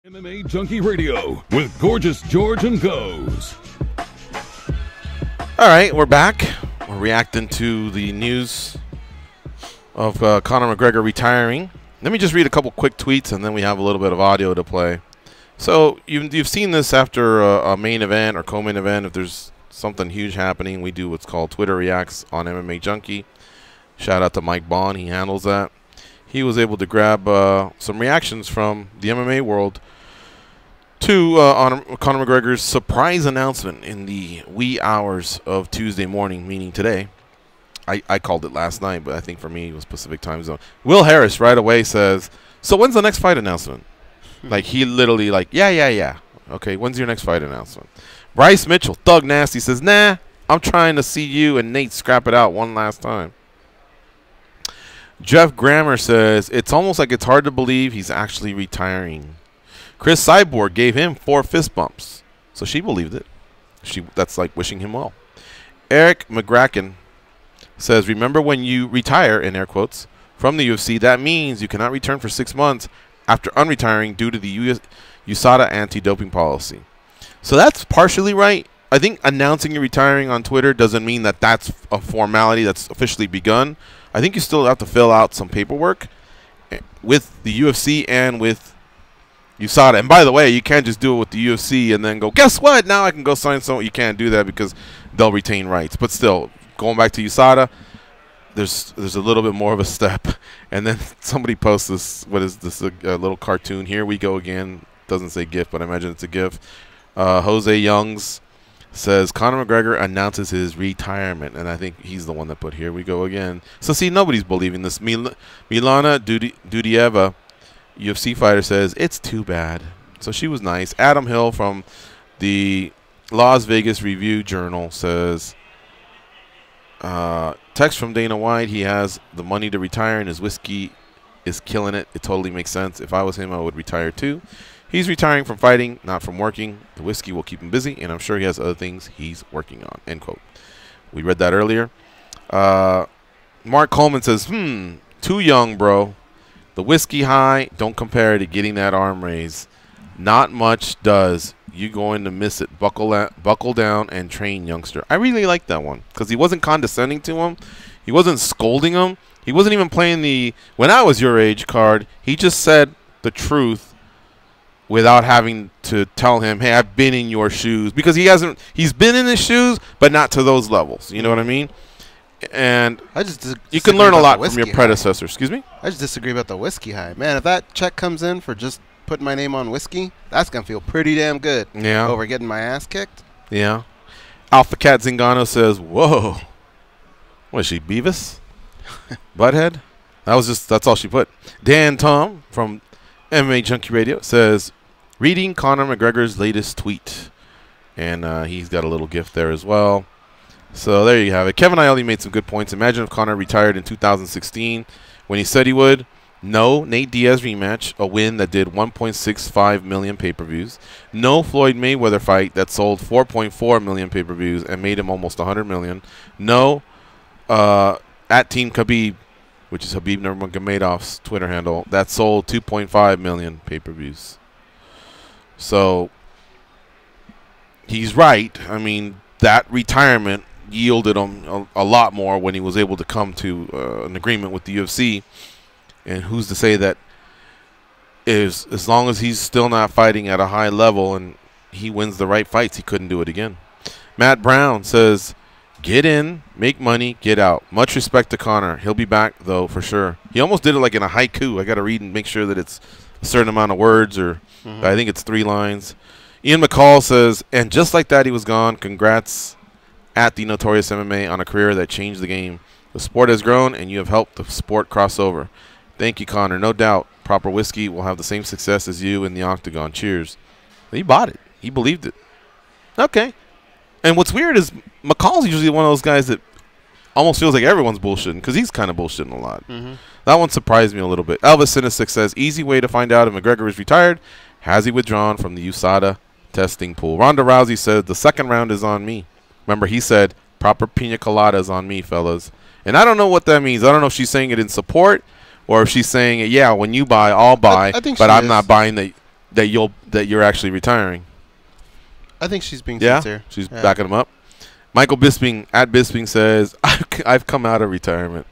MMA Junkie Radio with Gorgeous George and Goes. All right, we're back. We're reacting to the news of Conor McGregor retiring. Let me just read a couple quick tweets, and then we have a little bit of audio to play. So you've seen this after a main event or co-main event. If there's something huge happening, we do what's called Twitter Reacts on MMA Junkie. Shout out to Mike Bond. He handles that. He was able to grab some reactions from the MMA world to Conor McGregor's surprise announcement in the wee hours of Tuesday morning, meaning today. I called it last night, but I think for me it was Pacific time zone. Will Harris right away says, so when's the next fight announcement? Like, he literally like, yeah. Okay, when's your next fight announcement? Bryce Mitchell, Thug Nasty, says, nah, I'm trying to see you and Nate scrap it out one last time. Jeff Grammer says, it's almost like it's hard to believe he's actually retiring. Chris Cyborg gave him 4 fist bumps, so she believed it. That's like wishing him well. Eric McGracken says, remember when you retire, in air quotes, from the UFC, that means you cannot return for 6 months after unretiring due to the USADA anti-doping policy. So that's partially right. I think announcing you're retiring on Twitter doesn't mean that that's a formality that's officially begun. I think you still have to fill out some paperwork with the UFC and with USADA. And by the way, you can't just do it with the UFC and then go, guess what? Now I can go sign someone. You can't do that because they'll retain rights. But still, going back to USADA, there's a little bit more of a step. And then somebody posts this, what is this, a little cartoon. Here we go again. Doesn't say GIF, but I imagine it's a GIF. Jose Youngs says, Conor McGregor announces his retirement. And I think he's the one that put, here we go again. So, see, nobody's believing this. Milana Dudieva, UFC fighter, says, it's too bad. So she was nice. Adam Hill from the Las Vegas Review-Journal says, text from Dana White, he has the money to retire and his whiskey is killing it. It totally makes sense. If I was him, I would retire too. He's retiring from fighting, not from working. The whiskey will keep him busy, and I'm sure he has other things he's working on, end quote. We read that earlier. Mark Coleman says, too young, bro. The whiskey high, don't compare to getting that arm raise. Not much does. You going to miss it. Buckle down and train, youngster. I really like that one because he wasn't condescending to him. He wasn't scolding him. He wasn't even playing the when I was your age card. He just said the truth without having to tell him, hey, I've been in your shoes. Because he's been in his shoes, but not to those levels. You know what I mean? And you can learn a lot from your predecessor. Excuse me? I just disagree about the whiskey high. Man, if that check comes in for just putting my name on whiskey, that's going to feel pretty damn good. Yeah. Over getting my ass kicked. Yeah. Alpha Cat Zingano says, whoa. What is she, Beavis? Butthead? That's all she put. Dan Tom from MMA Junkie Radio says, reading Conor McGregor's latest tweet. And he's got a little gift there as well. So there you have it. Kevin Aielli made some good points. Imagine if Conor retired in 2016 when he said he would. No Nate Diaz rematch, a win that did 1.65 million pay-per-views. No Floyd Mayweather fight that sold 4.4 million pay-per-views and made him almost 100 million. No at Team Khabib, which is Khabib Nurmagomedov's Twitter handle, that sold 2.5 million pay-per-views. So he's right. I mean, that retirement yielded him a lot more when he was able to come to an agreement with the UFC. And who's to say that as long as he's still not fighting at a high level and he wins the right fights, he couldn't do it again. Matt Brown says, get in, make money, get out. Much respect to Conor. He'll be back, though, for sure. He almost did it like in a haiku. I got to read and make sure that it's a certain amount of words, or I think it's 3 lines. Ian McCall says, and just like that, he was gone. Congrats at the Notorious MMA on a career that changed the game. The sport has grown, and you have helped the sport cross over. Thank you, Conor. No doubt, proper whiskey will have the same success as you in the octagon. Cheers. He bought it. He believed it. Okay. And what's weird is McCall's usually one of those guys that almost feels like everyone's bullshitting because he's kind of bullshitting a lot. That one surprised me a little bit. Elvis Sinisik says, easy way to find out if McGregor is retired. Has he withdrawn from the USADA testing pool? Ronda Rousey said, the second round is on me. Remember, he said, proper pina colada is on me, fellas. And I don't know what that means. I don't know if she's saying it in support or if she's saying, yeah, when you buy, I'll buy, but I'm not buying the that you're actually retiring. I think she's being Yeah, sincere. she's backing him up. Michael Bisping at Bisping says, "I've come out of retirement."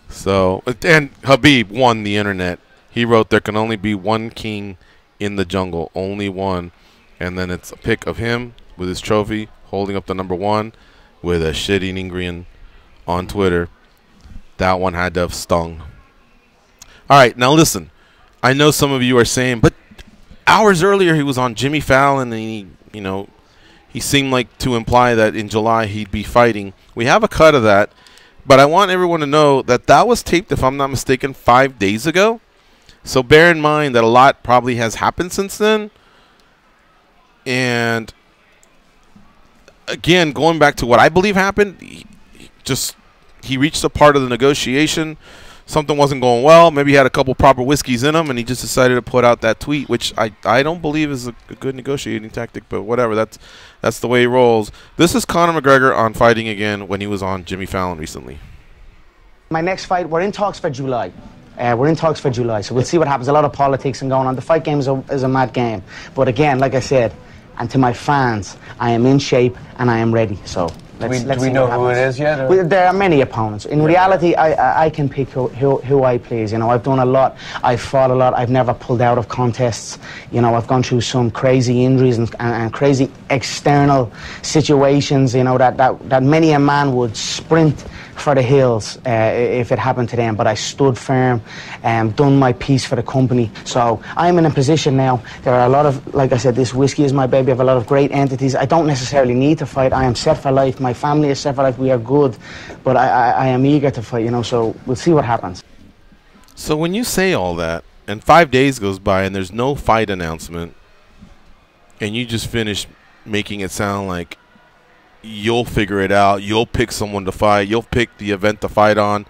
So, and Habib won the internet. He wrote, "There can only be one king in the jungle, only one," and then it's a pic of him with his trophy holding up the number 1 with a shit-eating grin on Twitter. That one had to have stung. All right, now listen. I know some of you are saying, but hours earlier he was on Jimmy Fallon, and he seemed like to imply that in July he'd be fighting. We have a cut of that, but I want everyone to know that that was taped, if I'm not mistaken, 5 days ago. So bear in mind that a lot probably has happened since then. And again, going back to what I believe happened, he reached a part of the negotiation. Something wasn't going well. Maybe he had a couple proper whiskeys in him, and he just decided to put out that tweet, which I don't believe is a good negotiating tactic, but whatever. That's the way he rolls. This is Conor McGregor on Fighting Again when he was on Jimmy Fallon recently. My next fight, we're in talks for July. So we'll see what happens. A lot of politics and going on. The fight game is a mad game. But again, like I said, and to my fans, I am in shape and I am ready. So do we know who it is yet? There are many opponents. In reality, I can pick who I please. I've done a lot. I've fought a lot. I've never pulled out of contests. I've gone through some crazy injuries and crazy external situations. That many a man would sprint for the hills if it happened to them, but I stood firm and done my piece for the company. So I'm in a position now. There are a lot of, like I said, this whiskey is my baby. I have a lot of great entities. I don't necessarily need to fight. I am set for life. My family is set for life. We are good, but I am eager to fight, so we'll see what happens. So when you say all that, and 5 days goes by and there's no fight announcement, and you just finish making it sound like you'll figure it out. You'll pick someone to fight. You'll pick the event to fight on.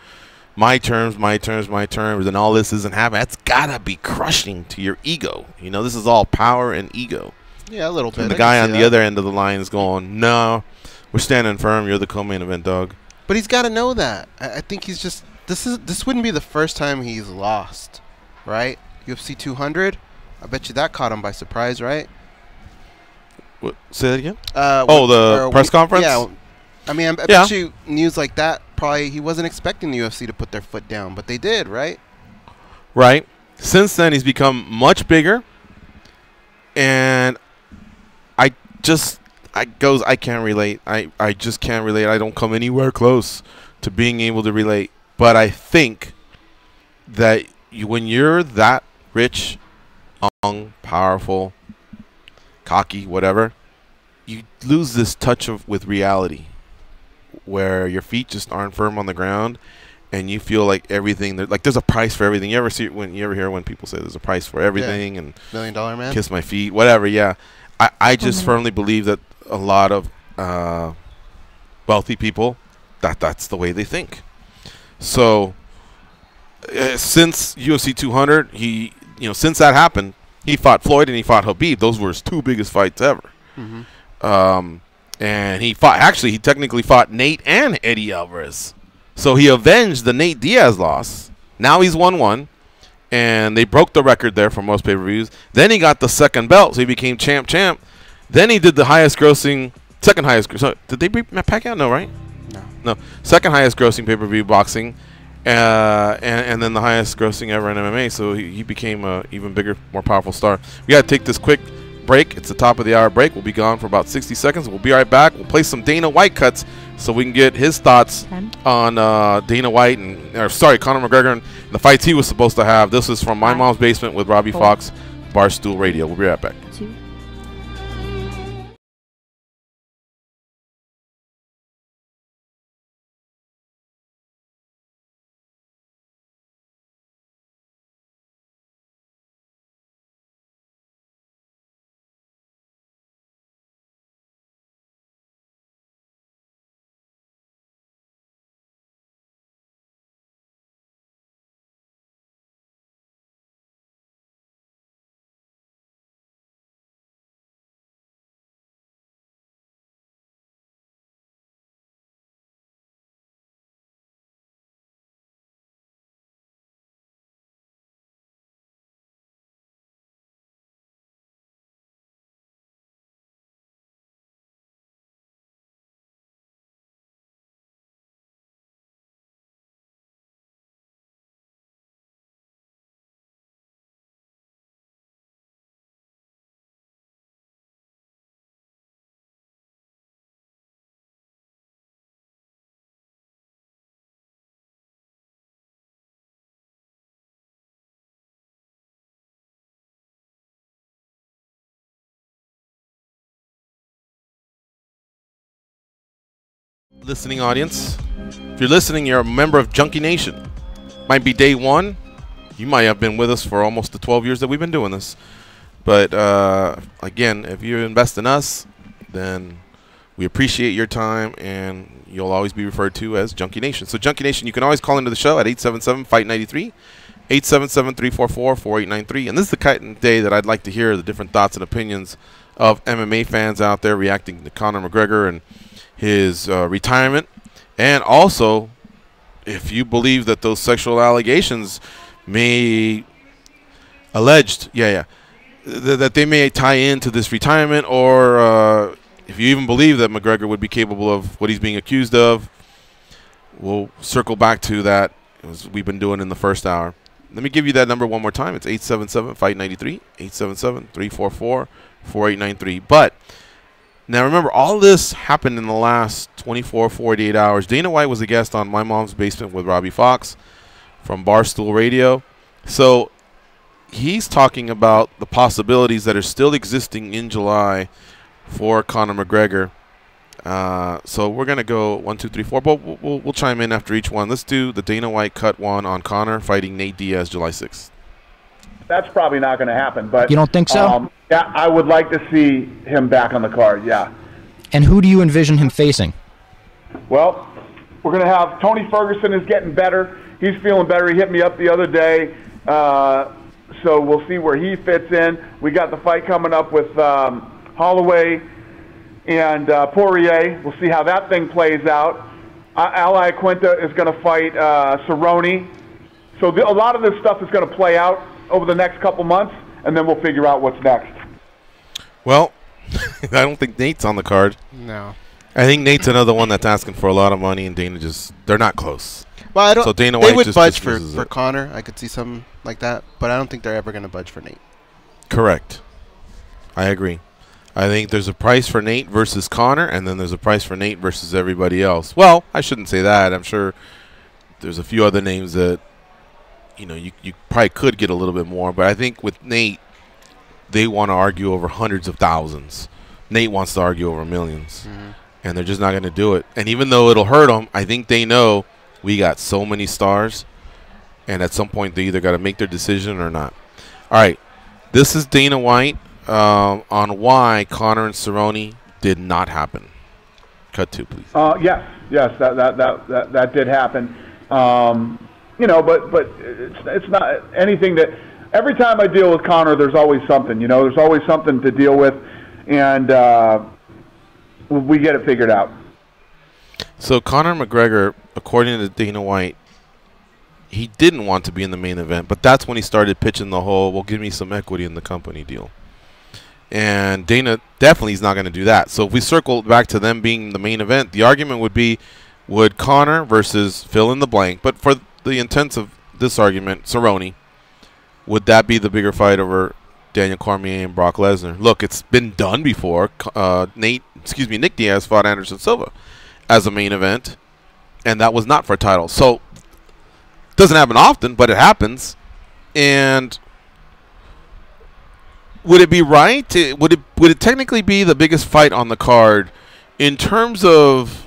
My terms, and all this isn't happening. That's got to be crushing to your ego. This is all power and ego. Yeah, a little bit. And the guy on the other end of the line is going, no, we're standing firm. You're the co-main event, dog. But he's got to know that. I think he's just – this wouldn't be the first time he's lost, right? UFC 200, I bet you that caught him by surprise, right? What, say that again? The press conference? Yeah. I mean, I bet you news like that, probably he wasn't expecting the UFC to put their foot down, but they did, right? Right. Since then, he's become much bigger, and I can't relate. I just can't relate. I don't come anywhere close to being able to relate. But I think that when you're that rich, young, powerful, cocky, whatever, you lose this touch with reality, where your feet just aren't firm on the ground, and you feel like everything. There's a price for everything. You ever hear when people say there's a price for everything, and $1 Million Man, kiss my feet, whatever. Yeah, I just firmly believe that a lot of wealthy people, that's the way they think. So since UFC 200, since that happened, he fought Floyd and he fought Habib. Those were his 2 biggest fights ever. Mm-hmm. And he technically fought Nate and Eddie Alvarez. So he avenged the Nate Diaz loss. Now he's 1-1, and they broke the record there for most pay-per-views. Then he got the second belt, so he became champ. Then he did the second highest. So did they beat Pacquiao? No, right? No. Second highest grossing pay-per-view boxing, and then the highest grossing ever in MMA. So he became a even bigger, more powerful star. We got to take this quick break. It's the top of the hour break. We'll be gone for about 60 seconds. We'll be right back. We'll play some Dana White cuts so we can get his thoughts on Dana White Conor McGregor and the fights he was supposed to have. This is from My Mom's Basement with Robbie Fox, Barstool Radio. We'll be right back. listening audience, if you're listening, you're a member of Junkie Nation. Might be day one. You might have been with us for almost the 12 years that we've been doing this. But again, if you invest in us, then we appreciate your time, and you'll always be referred to as Junkie Nation. So Junkie Nation, you can always call into the show at 877-FIGHT-93, 877-344-4893. And this is the kind of day that I'd like to hear the different thoughts and opinions of MMA fans out there reacting to Conor McGregor and his retirement. And also, if you believe that those sexual allegations may that they may tie into this retirement, or if you even believe that McGregor would be capable of what he's being accused of, we'll circle back to that as we've been doing in the first hour. Let me give you that number one more time. It's 877-FIGHT-93, 877-344-4893. But now remember, all this happened in the last 24, 48 hours. Dana White was a guest on My Mom's Basement with Robbie Fox from Barstool Radio. So he's talking about the possibilities that are still existing in July for Conor McGregor. So we're going to go 1, 2, 3, 4, but we'll chime in after each one. Let's do the Dana White cut one on Conor fighting Nate Diaz July 6th. That's probably not going to happen. But you don't think so? Yeah, I would like to see him back on the card, yeah. And who do you envision him facing? Well, we're going to have Tony Ferguson is getting better. He's feeling better. He hit me up the other day. So we'll see where he fits in. We got the fight coming up with Holloway and Poirier. We'll see how that thing plays out. Ali Quinta is going to fight Cerrone. So a lot of this stuff is going to play out over the next couple months, and then we'll figure out what's next. Well, I don't think Nate's on the card. No. I think Nate's another one that's asking for a lot of money, and Dana they're not close. Well, I don't. So Dana they White would just budge for it. Conor. I could see something like that, but I don't think they're ever going to budge for Nate. Correct. I agree. I think there's a price for Nate versus Conor, and then there's a price for Nate versus everybody else. Well, I shouldn't say that. I'm sure there's a few other names that you probably could get a little bit more, but I think with Nate, they want to argue over hundreds of thousands. Nate wants to argue over millions, and they're just not going to do it. And even though it'll hurt them, I think they know we got so many stars, and at some point they either got to make their decision or not. All right, this is Dana White on why Conor and Cerrone did not happen. Cut 2, please. Yes, that did happen. But it's not anything that. Every time I deal with Conor, there's always something. There's always something to deal with, and we get it figured out. So Conor McGregor, according to Dana White, he didn't want to be in the main event, but that's when he started pitching the whole, well, give me some equity in the company deal. And Dana definitely is not going to do that. So if we circle back to them being the main event, the argument would be, would Conor versus fill in the blank, but for the intents of this argument, Cerrone, would that be the bigger fight over Daniel Cormier and Brock Lesnar? Look, it's been done Before. Nick Diaz fought Anderson Silva as a main event, and that was not for a title. So it doesn't happen often, but it happens. And would it be right? Would it technically be the biggest fight on the card in terms of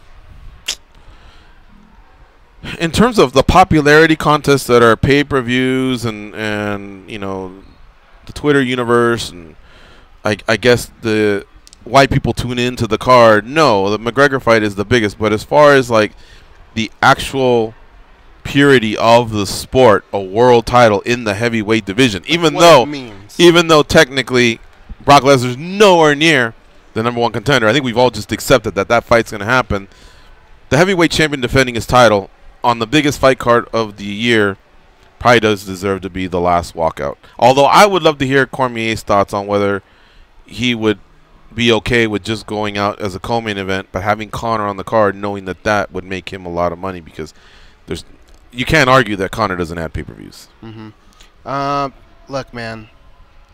the popularity contests that are pay-per-views and the Twitter universe, and I guess the why people tune into the card? No, the McGregor fight is the biggest, but as far as like the actual purity of the sport, a world title in the heavyweight division, even though technically Brock Lesnar's nowhere near the #1 contender, I think we've all just accepted that fight's going to happen. The heavyweight champion defending his title on the biggest fight card of the year probably does deserve to be the last walkout. Although I would love to hear Cormier's thoughts on whether he would be okay with just going out as a co-main event, but having Conor on the card, knowing that would make him a lot of money, because you can't argue that Conor doesn't add pay-per-views. Look, man,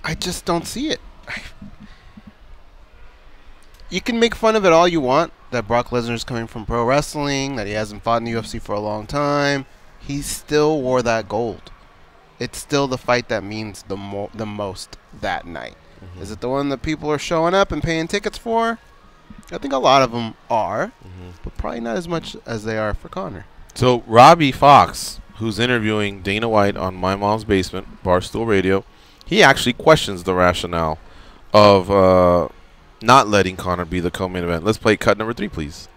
I just don't see it. You can make fun of it all you want, that Brock Lesnar's coming from pro wrestling, that he hasn't fought in the UFC for a long time. He still wore that gold. It's still the fight that means the most that night. Is it the one that people are showing up and paying tickets for? I think a lot of them are, but probably not as much as they are for Conor. So Robbie Fox, who's interviewing Dana White on My Mom's Basement, Barstool Radio, he actually questions the rationale of not letting Conor be the co-main event. Let's play cut number 3, please.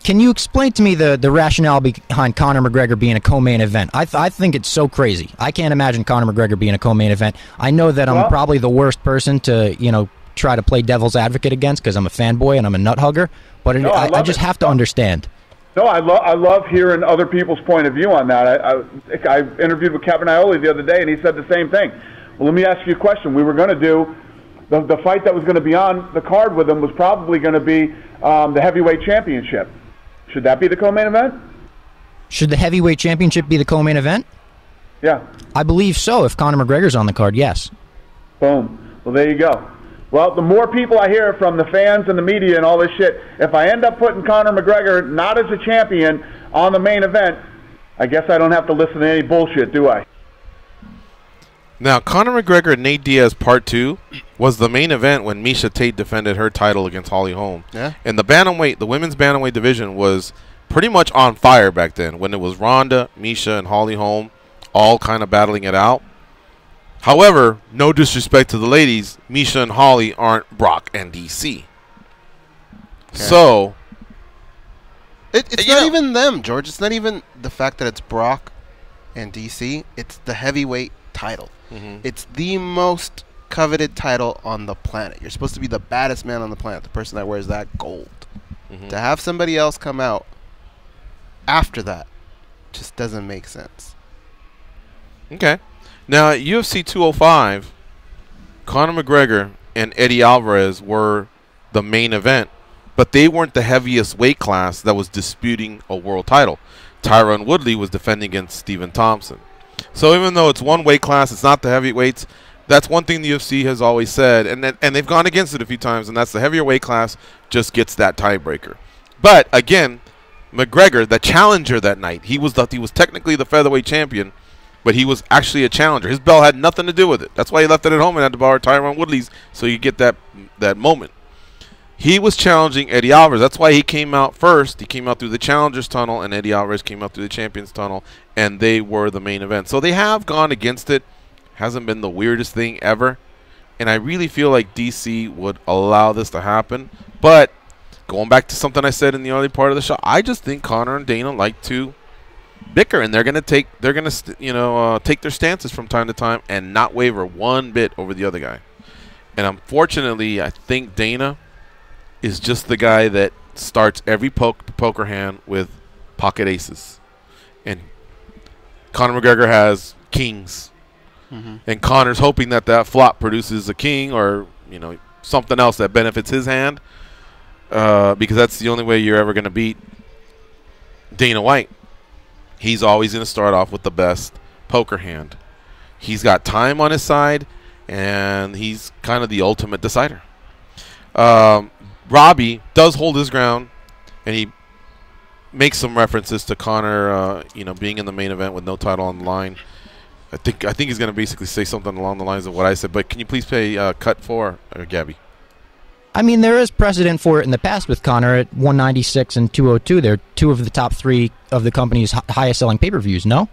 Can you explain to me the rationale behind Conor McGregor being a co-main event? I think it's so crazy. I can't imagine Conor McGregor being a co-main event. I know that I'm probably the worst person to, try to play devil's advocate against because I'm a fanboy and I'm a nut hugger, but I just have to understand. No, I love hearing other people's point of view on that. I interviewed with Kevin Iole the other day, and he said the same thing. Well, let me ask you a question. We were going to do the fight that was going to be on the card with him was probably going to be the heavyweight championship. Should that be the co-main event? Should the heavyweight championship be the co-main event? Yeah. I believe so. If Conor McGregor's on the card, yes. Boom. Well, there you go. Well, the more people I hear from the fans and the media and all this shit, if I end up putting Conor McGregor not as a champion on the main event, I guess I don't have to listen to any bullshit, do I? Now, Conor McGregor and Nate Diaz Part 2 was the main event when Miesha Tate defended her title against Holly Holm. Yeah. And the women's bantamweight division was pretty much on fire back then when it was Ronda, Miesha, and Holly Holm all kind of battling it out. However, no disrespect to the ladies, Miesha and Holly aren't Brock and DC. Okay. So, it's not even them, George. It's not even the fact that it's Brock and DC. It's the heavyweight title. It's the most coveted title on the planet. You're supposed to be the baddest man on the planet, the person that wears that gold. To have somebody else come out after that just doesn't make sense. Okay. Now, at UFC 205, Conor McGregor and Eddie Alvarez were the main event, but they weren't the heaviest weight class that was disputing a world title. Tyron Woodley was defending against Stephen Thompson. So even though it's one weight class, it's not the heavyweights. That's one thing the UFC has always said, and they've gone against it a few times, and that's the heavier weight class just gets that tiebreaker. But again, McGregor, the challenger that night, he was technically the featherweight champion, but he was actually a challenger. His belt had nothing to do with it. That's why he left it at home and had to borrow Tyron Woodley's so you get that moment. He was challenging Eddie Alvarez. That's why he came out first. He came out through the Challengers Tunnel, and Eddie Alvarez came out through the Champions Tunnel, and they were the main event. So they have gone against it. Hasn't been the weirdest thing ever. And I really feel like DC would allow this to happen. But going back to something I said in the early part of the show, I just think Conor and Dana like to bicker, and they're going to take their stances from time to time and not waver one bit over the other guy. And unfortunately, I think Dana is just the guy that starts every poker hand with pocket aces. And Conor McGregor has kings. And Conor's hoping that flop produces a king or, something else that benefits his hand, because that's the only way you're ever going to beat Dana White. He's always going to start off with the best poker hand. He's got time on his side, and he's kind of the ultimate decider. Robbie does hold his ground, and he makes some references to Conor, being in the main event with no title on the line. I think he's going to basically say something along the lines of what I said. But can you please play cut 4, Gabby? I mean, there is precedent for it in the past with Conor at 196 and 202. They're two of the top 3 of the company's highest selling pay-per-views. No?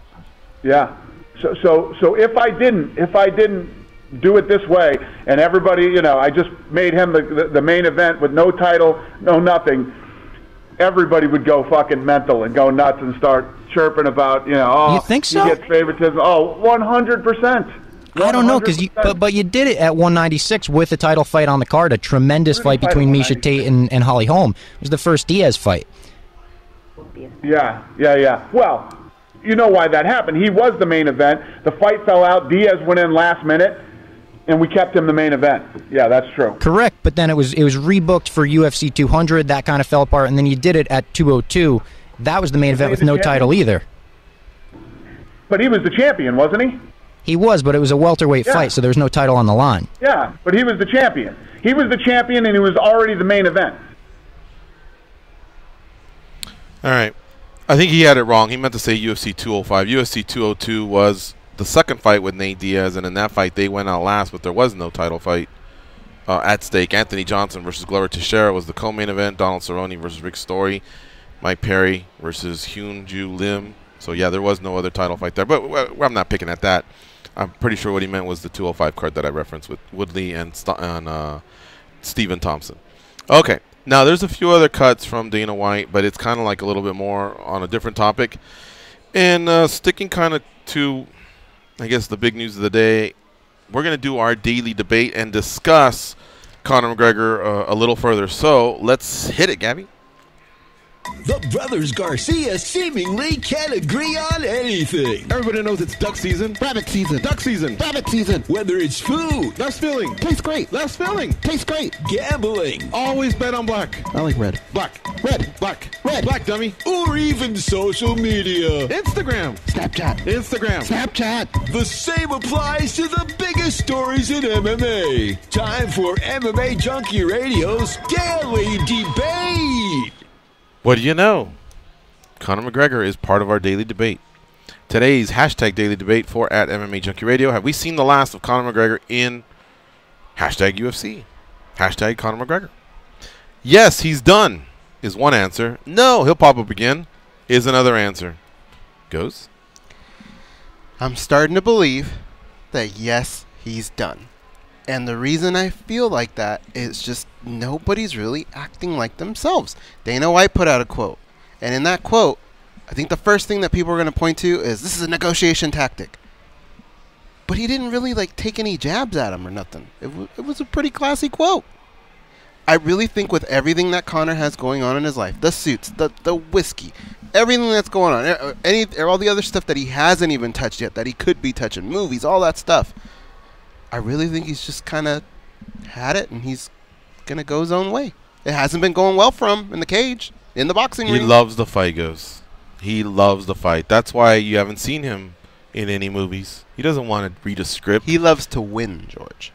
Yeah. So if I didn't do it this way, and everybody, I just made him the main event with no title, no nothing, everybody would go fucking mental and go nuts and start chirping about, you think so? He gets favoritism. 100%. I don't know, but you did it at 196 with a title fight on the card, a tremendous fight between Miesha Tate and Holly Holm. It was the first Diaz fight. Yeah. Well, you know why that happened. He was the main event. The fight fell out. Diaz went in last minute, and we kept him the main event. Yeah, that's true. Correct, but then it was rebooked for UFC 200. That kind of fell apart, and then you did it at 202. That was the main event with no title either. But he was the champion, wasn't he? He was, but it was a welterweight fight, so there was no title on the line. Yeah, but he was the champion. He was the champion, and he was already the main event. All right. I think he had it wrong. He meant to say UFC 205. UFC 202 was the second fight with Nate Diaz, and in that fight they went out last, but there was no title fight. at stake. Anthony Johnson versus Glover Teixeira was the co-main event. Donald Cerrone versus Rick Story. Mike Perry versus Hyun Ju Lim. So, yeah, there was no other title fight there. But I'm not picking at that. I'm pretty sure what he meant was the 205 card that I referenced with Woodley and Stephen Thompson. Okay. Now, there's a few other cuts from Dana White, but it's kind of like a little bit more on a different topic. And sticking kind of to, I guess, the big news of the day, we're going to do our daily debate and discuss Conor McGregor a little further. So let's hit it, Gabby. The brothers Garcia seemingly can't agree on anything. Everybody knows it's duck season. Rabbit season. Duck season. Rabbit season. Whether it's food, Less filling. Tastes great. Less filling. Tastes great. gambling, Always bet on black. I like red. Black. Red. Black. Red. Black, dummy. or even social media, Instagram. Snapchat. Instagram. Snapchat. the same applies to the biggest stories in MMA. Time for MMA Junkie Radio's Daily Debate. What do you know? Conor McGregor is part of our daily debate. Today's hashtag daily debate for at MMA Junkie Radio. Have we seen the last of Conor McGregor in hashtag UFC? Hashtag Conor McGregor. Yes, he's done is one answer. No, he'll pop up again is another answer. Goes? I'm starting to believe that, yes, he's done. And the reason I feel like that is just nobody's really acting like themselves. Dana White put out a quote. And in that quote, I think the first thing that people are going to point to is this is a negotiation tactic. But he didn't really take any jabs at him or nothing. It was a pretty classy quote. I really think with everything that Conor has going on in his life, the suits, the whiskey, everything that's going on, all the other stuff that he hasn't even touched yet, that he could be touching, movies, all that stuff, I really think he's just kind of had it and he's going to go his own way. It hasn't been going well for him in the cage, in the boxing ring. He loves the fight, Goes. He loves the fight. That's why you haven't seen him in any movies. He doesn't want to read a script. He loves to win, George.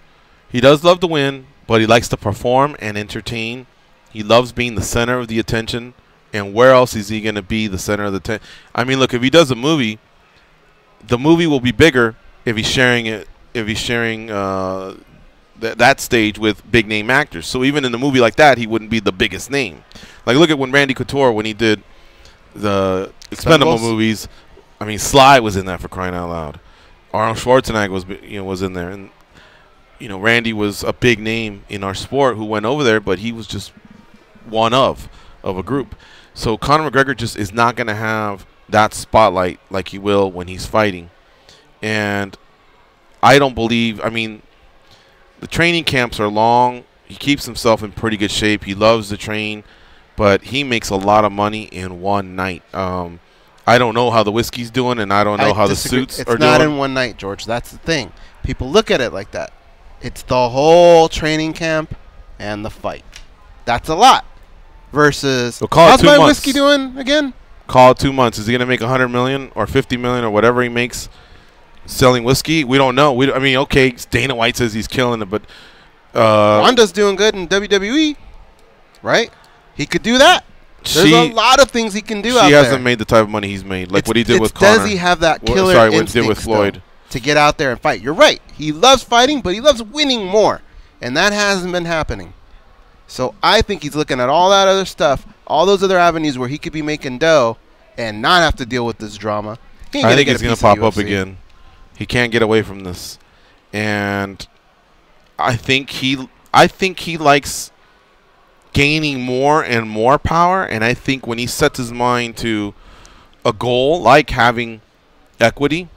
He does love to win, but he likes to perform and entertain. He loves being the center of the attention. And where else is he going to be the center of the attention? I mean, look, if he does a movie, the movie will be bigger if he's sharing it. If he's sharing that stage with big name actors. So even in a movie like that, he wouldn't be the biggest name. Like, look at when Randy Couture, when he did the Expendable movies. I mean, Sly was in that, for crying out loud. Arnold Schwarzenegger was in there, and Randy was a big name in our sport who went over there, but he was just one of a group. So Conor McGregor just is not going to have that spotlight like he will when he's fighting, and I don't believe. I mean, the training camps are long. He keeps himself in pretty good shape. He loves to train, but he makes a lot of money in one night. I don't know how the whiskey's doing, and I don't know how disagree. The suits it's are doing. It's not in one night, George. That's the thing. People look at it like that. It's the whole training camp and the fight. That's a lot. Versus, how's my whiskey doing again? Call it 2 months. Is he going to make $100 million or $50 million or whatever he makes selling whiskey? We don't know. I mean, okay, Dana White says he's killing it, but Ronda's doing good in WWE, right? He could do that. There's a lot of things he can do out there. She hasn't made the type of money he's made, like what he did with Conor. Does he have that killer what he instinct did with Floyd to get out there and fight? You're right. He loves fighting, but he loves winning more, and that hasn't been happening. So I think he's looking at all that other stuff, all those other avenues where he could be making dough and not have to deal with this drama. I think he's going to pop up again. He can't get away from this, and I think he likes gaining more and more power. And I think when he sets his mind to a goal like having equity,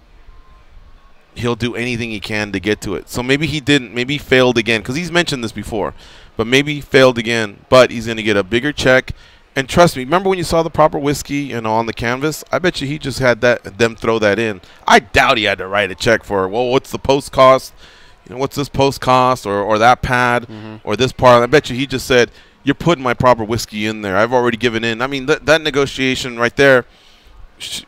he'll do anything he can to get to it. So maybe he didn't. Maybe he failed again, because he's mentioned this before. But maybe he failed again. But he's going to get a bigger check. And trust me, remember when you saw the proper whiskey on the canvas? I bet you he just had them throw that in. I doubt he had to write a check for, well, what's the post cost? What's this post cost or that pad or this part? I bet you he just said, you're putting my proper whiskey in there. I've already given in. I mean, that negotiation right there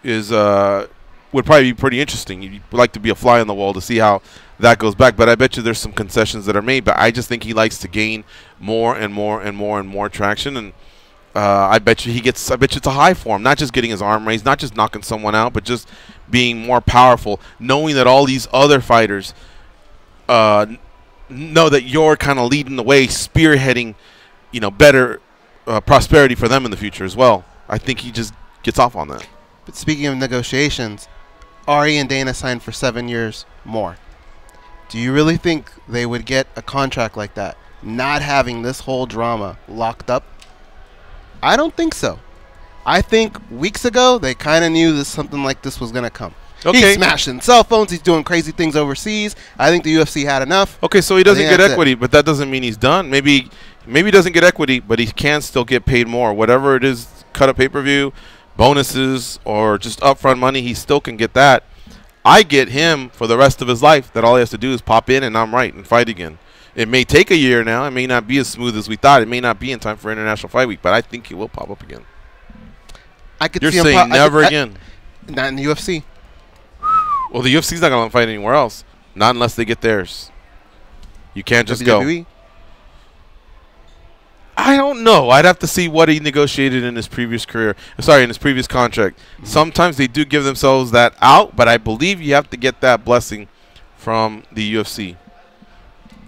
is would probably be pretty interesting. You'd like to be a fly on the wall to see how that goes back. But I bet you there's some concessions that are made. But I just think he likes to gain more and more and more and more traction. And I bet you it's a high for him. Not just getting his arm raised, not just knocking someone out, but just being more powerful, knowing that all these other fighters know that you're kind of leading the way, spearheading, better prosperity for them in the future as well. I think he just gets off on that. But speaking of negotiations, Ari and Dana signed for 7 years more. Do you really think they would get a contract like that, not having this whole drama locked up? I don't think so. I think weeks ago they kind of knew that something like this was going to come. Okay. He's smashing cell phones. He's doing crazy things overseas. I think the UFC had enough. Okay, so he doesn't get equity, but that doesn't mean he's done. Maybe he doesn't get equity, but he can still get paid more. Whatever it is, cut a pay-per-view, bonuses, or just upfront money, he still can get that. I get him for the rest of his life that all he has to do is pop in and I'm right and fight again. It may take a year now. It may not be as smooth as we thought. It may not be in time for International Fight Week, but I think he will pop up again. You're saying never again? Not in the UFC. Well, the UFC's not going to fight anywhere else. Not unless they get theirs. You can't just WWE? go. I don't know. I'd have to see what he negotiated in his previous career. Sorry, in his previous contract. Sometimes they do give themselves that out, but I believe you have to get that blessing from the UFC.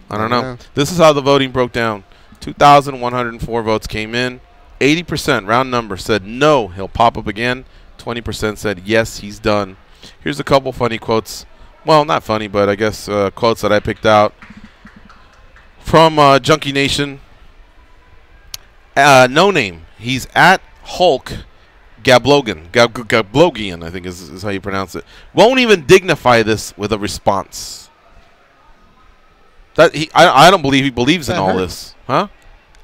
I don't know. This is how the voting broke down. 2,104 votes came in. 80%, round number, said no, he'll pop up again. 20% said yes, he's done. Here's a couple funny quotes. Well, not funny, but I guess quotes that I picked out from Junkie Nation. No name. He's at Hulk Gablogan. Gablogian, I think is how you pronounce it. Won't even dignify this with a response. I don't believe he believes in all this. Huh?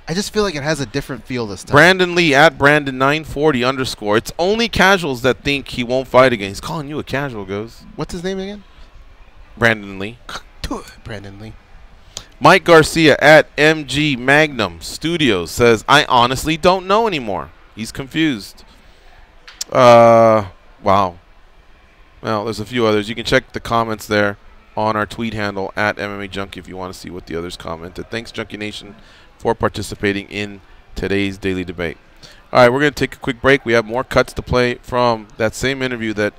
I just feel like it has a different feel this time. Brandon Lee at Brandon940_. It's only casuals that think he won't fight again. He's calling you a casual, Goes. What's his name again? Brandon Lee. Brandon Lee. Mike Garcia at MG Magnum Studios says, I honestly don't know anymore. He's confused. Wow. Well, there's a few others. You can check the comments there on our tweet handle at MMAjunkie if you want to see what the others commented. Thanks, Junkie Nation, for participating in today's daily debate. All right, we're going to take a quick break. We have more cuts to play from that same interview that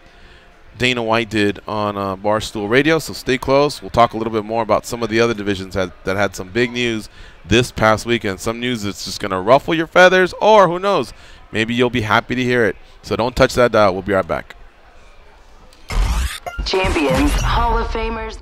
Dana White did on Barstool Radio, so stay close. We'll talk a little bit more about some of the other divisions that had some big news this past weekend. Some news that's just going to ruffle your feathers, or who knows, maybe you'll be happy to hear it. So don't touch that dial. We'll be right back. Champions, Hall of Famers.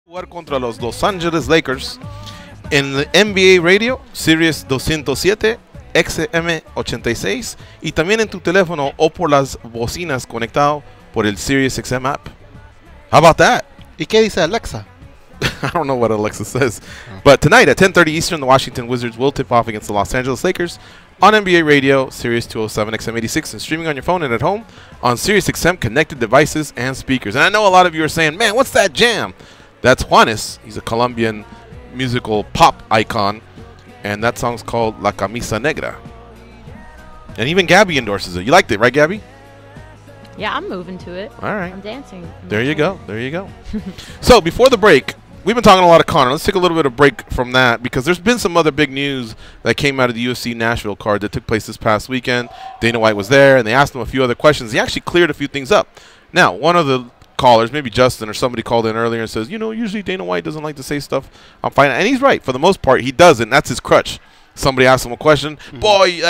Jugar contra los Los Angeles Lakers en el NBA Radio, Sirius 207, XM86 y también en tu teléfono o por las bocinas conectado por el Sirius XM app. How about that? ¿Y qué dice Alexa? I don't know what Alexa says. But tonight at 10:30 Eastern, the Washington Wizards will tip off against the Los Angeles Lakers on NBA Radio, Sirius 207 XM86, and streaming on your phone and at home on Sirius XM connected devices and speakers. And I know a lot of you are saying, man, what's that jam? That's Juanes. He's a Colombian musical pop icon, and that song's called La Camisa Negra. And even Gabby endorses it. You liked it, right, Gabby? Yeah, I'm moving to it. All right. I'm dancing. There you go. There you go. So before the break, we've been talking a lot of Conor. Let's take a little bit of break from that because there's been some other big news that came out of the UFC Nashville card that took place this past weekend. Dana White was there, and they asked him a few other questions. He actually cleared a few things up. Now, one of the callers, maybe Justin or somebody called in earlier and says, you know, usually Dana White doesn't like to say stuff on fight. And he's right. For the most part, he doesn't. That's his crutch. Somebody asked him a question. Boy,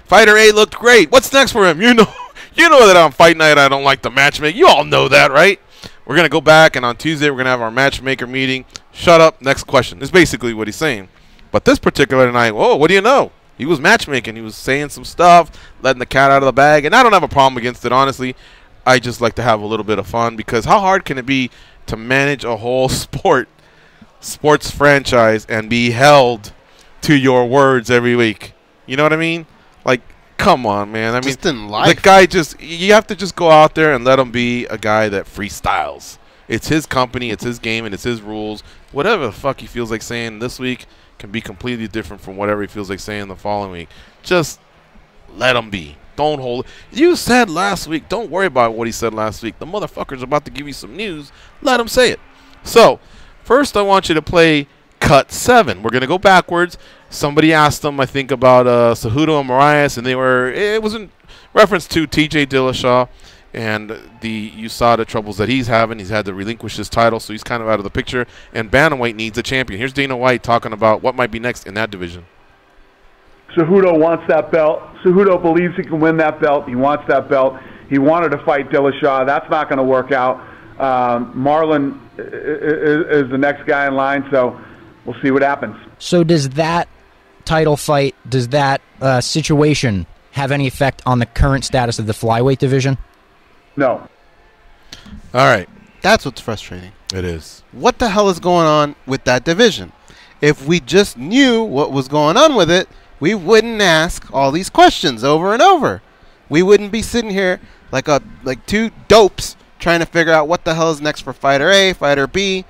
Fighter A looked great. What's next for him? You know that on fight night I don't like the matchmaking. You all know that, right? We're going to go back, and on Tuesday we're going to have our matchmaker meeting. Shut up. Next question. That's basically what he's saying. But this particular night, whoa, what do you know? He was matchmaking. He was saying some stuff, letting the cat out of the bag. And I don't have a problem against it, honestly. I just like to have a little bit of fun because how hard can it be to manage a whole sports franchise and be held to your words every week? You know what I mean? Like, come on, man. I mean, the guy you have to just go out there and let him be a guy that freestyles. It's his company, it's his game, and it's his rules. Whatever the fuck he feels like saying this week can be completely different from whatever he feels like saying the following week. Just let him be. Don't hold it. You said last week, don't worry about what he said last week. The motherfucker's about to give you some news. Let him say it. So, first I want you to play Cut 7. We're going to go backwards. Somebody asked them, I think, about Cejudo and Moraes, and it was in reference to TJ Dillashaw and the USADA troubles that he's having. He's had to relinquish his title, so he's kind of out of the picture. And Bantamweight needs a champion. Here's Dana White talking about what might be next in that division. Cejudo wants that belt. Cejudo believes he can win that belt. He wants that belt. He wanted to fight Dillashaw. That's not going to work out. Marlon is the next guy in line, so we'll see what happens. So does that title fight, does that situation have any effect on the current status of the flyweight division? No. All right. That's what's frustrating. It is. What the hell is going on with that division? If we just knew what was going on with it, we wouldn't ask all these questions over and over. We wouldn't be sitting here like two dopes trying to figure out what the hell is next for Fighter A, Fighter B.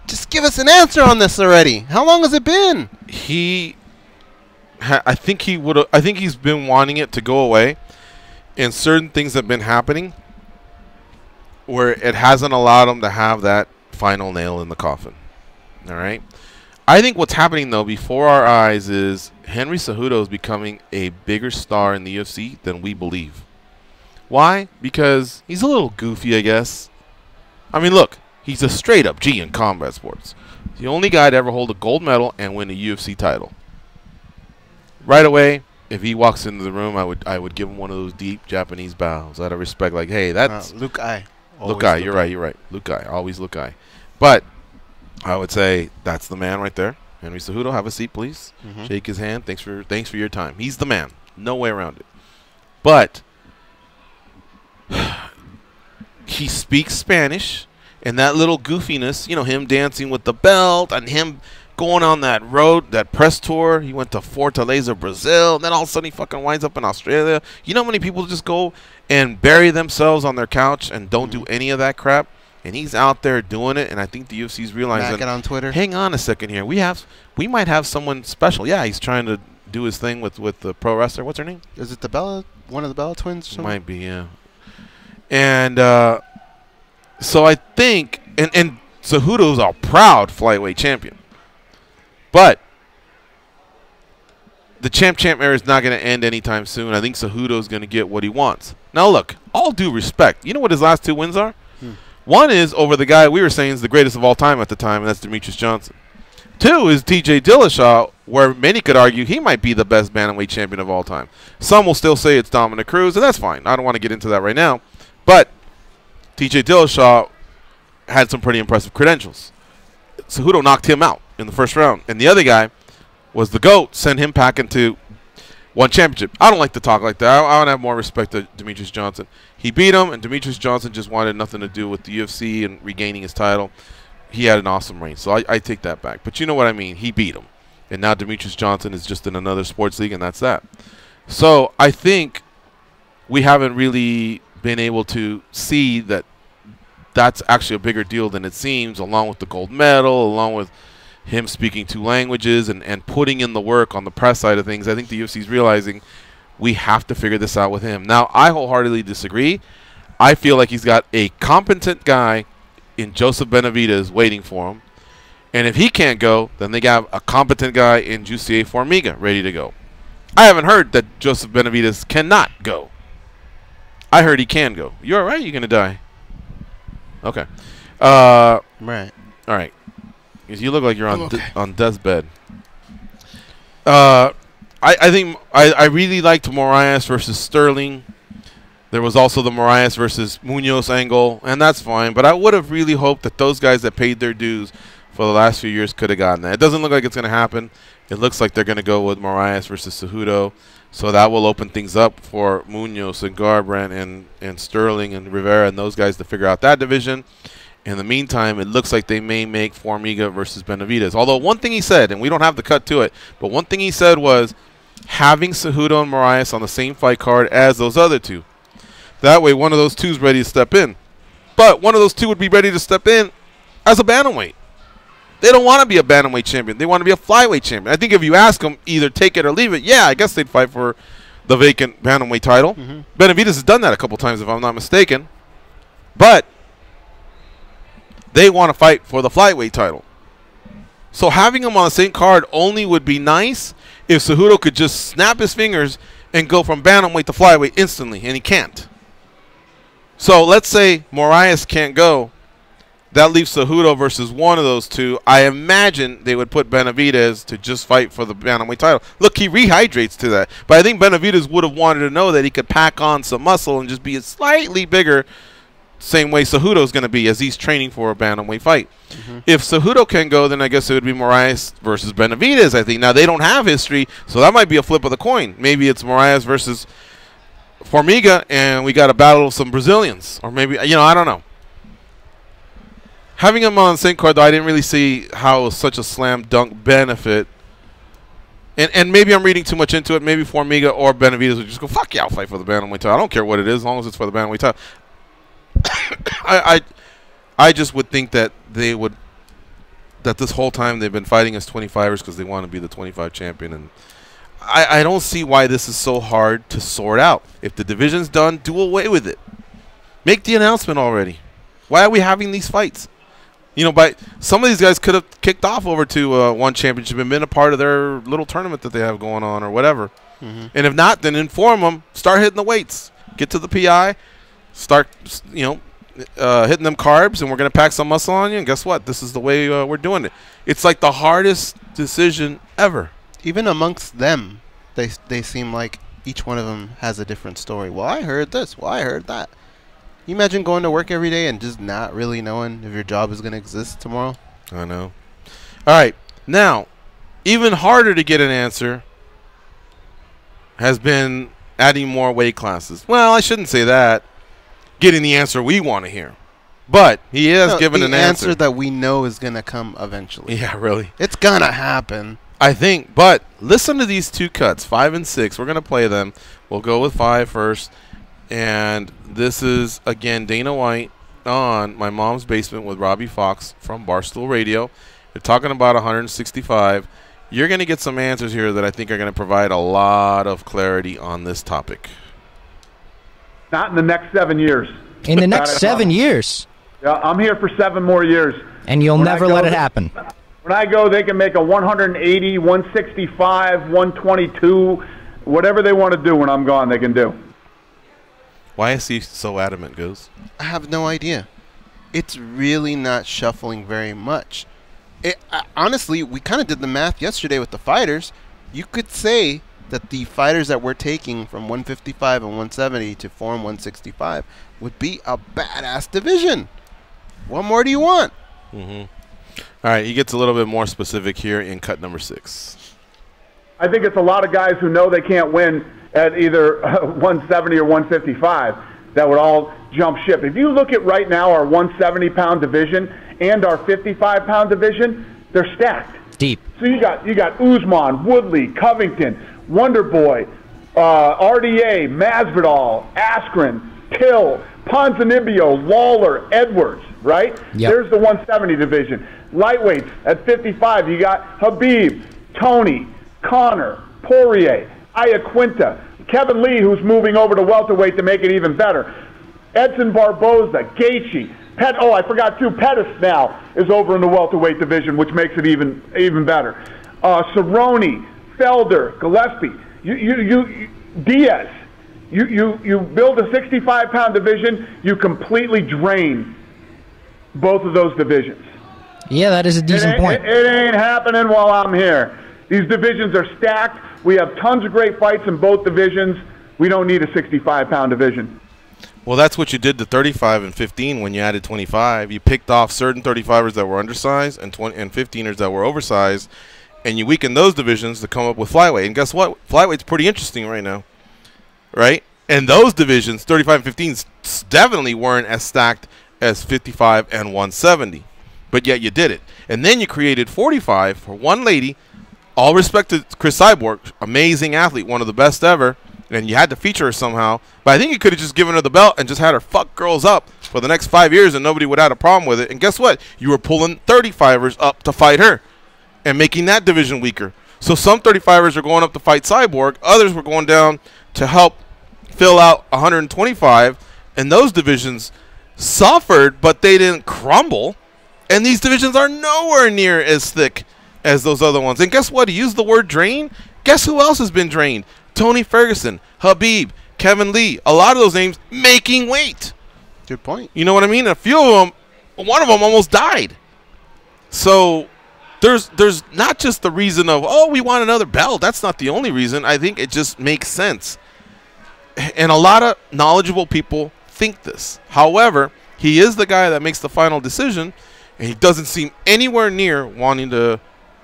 Just give us an answer on this already. How long has it been? I think he's been wanting it to go away, and certain things have been happening where it hasn't allowed him to have that final nail in the coffin. All right? I think what's happening, though, before our eyes is Henry Cejudo is becoming a bigger star in the UFC than we believe. Why? Because he's a little goofy, I guess. I mean, look, he's a straight-up G in combat sports. The only guy to ever hold a gold medal and win a UFC title. Right away, if he walks into the room, I would give him one of those deep Japanese bows out of respect. Like, hey, that's Luke I. Luke I. You're right. Luke I. Always Luke I. But I would say that's the man right there. Henry Cejudo, have a seat, please. Shake his hand. Thanks for your time. He's the man. No way around it. But he speaks Spanish, and that little goofiness, him dancing with the belt and him going on that road, that press tour. He went to Fortaleza, Brazil, and then all of a sudden he fucking winds up in Australia. You know how many people just go and bury themselves on their couch and don't do any of that crap? And he's out there doing it, and I think the UFC's realizing on Twitter. Hang on a second here. We might have someone special. Yeah, he's trying to do his thing with the pro wrestler. What's her name? Is it one of the Bella twins or something? Might be, yeah. And so I think, and Cejudo's a proud flyweight champion. But the champ era is not going to end anytime soon. I think Cejudo's going to get what he wants. Now, look, all due respect. You know what his last 2 wins are? One is over the guy we were saying is the greatest of all time at the time, and that's Demetrius Johnson. 2 is TJ Dillashaw, where many could argue he might be the best bantamweight champion of all time. Some will still say it's Dominic Cruz, and that's fine. I don't want to get into that right now. But TJ Dillashaw had some pretty impressive credentials. Cejudo knocked him out in the first round. And the other guy was the GOAT, sent him packing to one championship. I don't like to talk like that. I want to have more respect to Demetrius Johnson. He beat him, and Demetrius Johnson just wanted nothing to do with the UFC and regaining his title. He had an awesome reign, so I take that back. But you know what I mean. He beat him. And now Demetrius Johnson is just in another sports league, and that's that. So I think we haven't really been able to see that that's actually a bigger deal than it seems, along with the gold medal, along with him speaking 2 languages and putting in the work on the press side of things. I think the UFC is realizing we have to figure this out with him. Now, I wholeheartedly disagree. I feel like he's got a competent guy in Joseph Benavidez waiting for him. And if he can't go, then they got a competent guy in Jussier Formiga ready to go. I haven't heard that Joseph Benavidez cannot go. I heard he can go. You all right? You're going to die. Okay. Right. All right. Because you look like you're on death's bed. I think I really liked Moraes versus Sterling. There was also the Moraes versus Munoz angle, and that's fine. But I would have really hoped that those guys that paid their dues for the last few years could have gotten that. It doesn't look like it's going to happen. It looks like they're going to go with Moraes versus Cejudo. So that will open things up for Munoz and Garbrandt and Sterling and Rivera and those guys to figure out that division. In the meantime, it looks like they may make Formiga versus Benavidez. Although one thing he said, and we don't have the cut to it, but one thing he said was having Cejudo and Moraes on the same fight card as those other two. That way one of those two is ready to step in. But one of those two would be ready to step in as a bantamweight. They don't want to be a bantamweight champion. They want to be a flyweight champion. I think if you ask them either take it or leave it, yeah, I guess they'd fight for the vacant bantamweight title. Benavidez has done that a couple times if I'm not mistaken. But they want to fight for the flyweight title. So having them on the same card only would be nice if Cejudo could just snap his fingers and go from bantamweight to flyweight instantly, and he can't. So let's say Moraes can't go. That leaves Cejudo versus one of those two. I imagine they would put Benavidez to just fight for the bantamweight title. Look, he rehydrates to that. But I think Benavidez would have wanted to know that he could pack on some muscle and just be slightly bigger, same way Cejudo's going to be as he's training for a bantamweight fight. If Cejudo can go, then I guess it would be Moraes versus Benavidez, I think. Now, they don't have history, so that might be a flip of the coin. Maybe it's Moraes versus Formiga, and we got a battle of some Brazilians. Or maybe, you know, I don't know. Having him on the same card, though, I didn't really see how it was such a slam dunk benefit. And maybe I'm reading too much into it. Maybe Formiga or Benavidez would just go, fuck yeah, I'll fight for the bantamweight title. I don't care what it is, as long as it's for the bantamweight title. I just would think that they would, that this whole time they've been fighting as 25ers because they want to be the 25 champion. And I don't see why this is so hard to sort out. If the division's done, do away with it. Make the announcement already. Why are we having these fights? You know, but some of these guys could have kicked off over to one championship and been a part of their little tournament that they have going on or whatever. And if not, then inform them. Start hitting the weights. Get to the PI. Start, you know, hitting them carbs, and we're going to pack some muscle on you. And guess what? This is the way we're doing it. It's like the hardest decision ever. Even amongst them, they seem like each one of them has a different story. Well, I heard this. Well, I heard that. You imagine going to work every day and just not really knowing if your job is going to exist tomorrow? I know. All right. Now, even harder to get an answer has been adding more weight classes. Well, I shouldn't say that. Getting the answer we want to hear. But he has given an answer. The answer that we know is going to come eventually. Yeah, really. It's going to happen. I think. But listen to these two cuts, 5 and 6. We're going to play them. We'll go with 5 first. And this is, again, Dana White on My Mom's Basement with Robbie Fox from Barstool Radio. They're talking about 165. You're going to get some answers here that I think are going to provide a lot of clarity on this topic. Not in the next 7 years. In the next 7 years? Yeah, I'm here for 7 more years. And you'll never let it happen. When I go, they can make a 180, 165, 122, whatever they want to do when I'm gone, they can do. Why is he so adamant, Goose? I have no idea. It's really not shuffling very much. Honestly, we kind of did the math yesterday with the fighters. You could say that the fighters that we're taking from 155 and 170 to form 165 would be a badass division. What more do you want? All All right, he gets a little bit more specific here in cut number 6. I think it's a lot of guys who know they can't win at either 170 or 155 that would all jump ship. If you look at right now our 170-pound division and our 55-pound division, they're stacked. Deep. So you got Usman, Woodley, Covington, Wonderboy, RDA, Masvidal, Askren, Till, Ponzinibbio, Lawler, Edwards, right? Yep. There's the 170 division. Lightweights at 55, you got Habib, Tony, Connor, Poirier, Iaquinta, Kevin Lee, who's moving over to welterweight to make it even better, Edson Barboza, Gaethje, I forgot too, Pettis now is over in the welterweight division, which makes it even better. Cerrone, Felder, Gillespie, Diaz. You build a 65-pound division, you completely drain both of those divisions. Yeah, that is a decent point. It ain't happening while I'm here. These divisions are stacked. We have tons of great fights in both divisions. We don't need a 65-pound division. Well, that's what you did to 35 and 15 when you added 25. You picked off certain 35ers that were undersized and 15ers that were oversized, and you weakened those divisions to come up with flyweight. And guess what? Flyweight's pretty interesting right now, right? And those divisions, 35 and 15, definitely weren't as stacked as 55 and 170. But yet you did it. And then you created 45 for one lady. All respect to Chris Cyborg, amazing athlete, one of the best ever. And you had to feature her somehow. But I think you could have just given her the belt and just had her fuck girls up for the next 5 years and nobody would have had a problem with it. And guess what? You were pulling 35ers up to fight her and making that division weaker. So some 35ers are going up to fight Cyborg. Others were going down to help fill out 125. And those divisions suffered, but they didn't crumble. And these divisions are nowhere near as thick as those other ones. And guess what? He used the word drain. Guess who else has been drained? Tony Ferguson, Habib, Kevin Lee. A lot of those names making weight. Good point. You know what I mean? A few of them, one of them almost died. So there's not just the reason of, oh, we want another belt. That's not the only reason. I think it just makes sense. And a lot of knowledgeable people think this. However, he is the guy that makes the final decision, and he doesn't seem anywhere near wanting to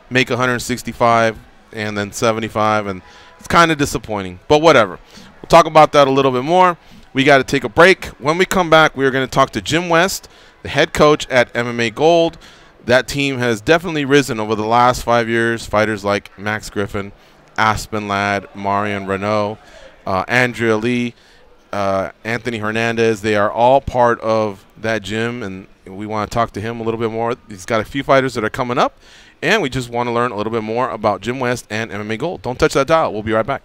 make 165 and then 75, and it's kind of disappointing. But whatever. We'll talk about that a little bit more. We got to take a break. When we come back, we are going to talk to Jim West, the head coach at MMA Gold. That team has definitely risen over the last 5 years. Fighters like Max Griffin, Aspen Ladd, Marion Renault, Andrea Lee, Anthony Hernandez. They are all part of that gym, and we want to talk to him a little bit more. He's got a few fighters that are coming up, and we just want to learn a little bit more about Jim West and MMA Gold. Don't touch that dial. We'll be right back.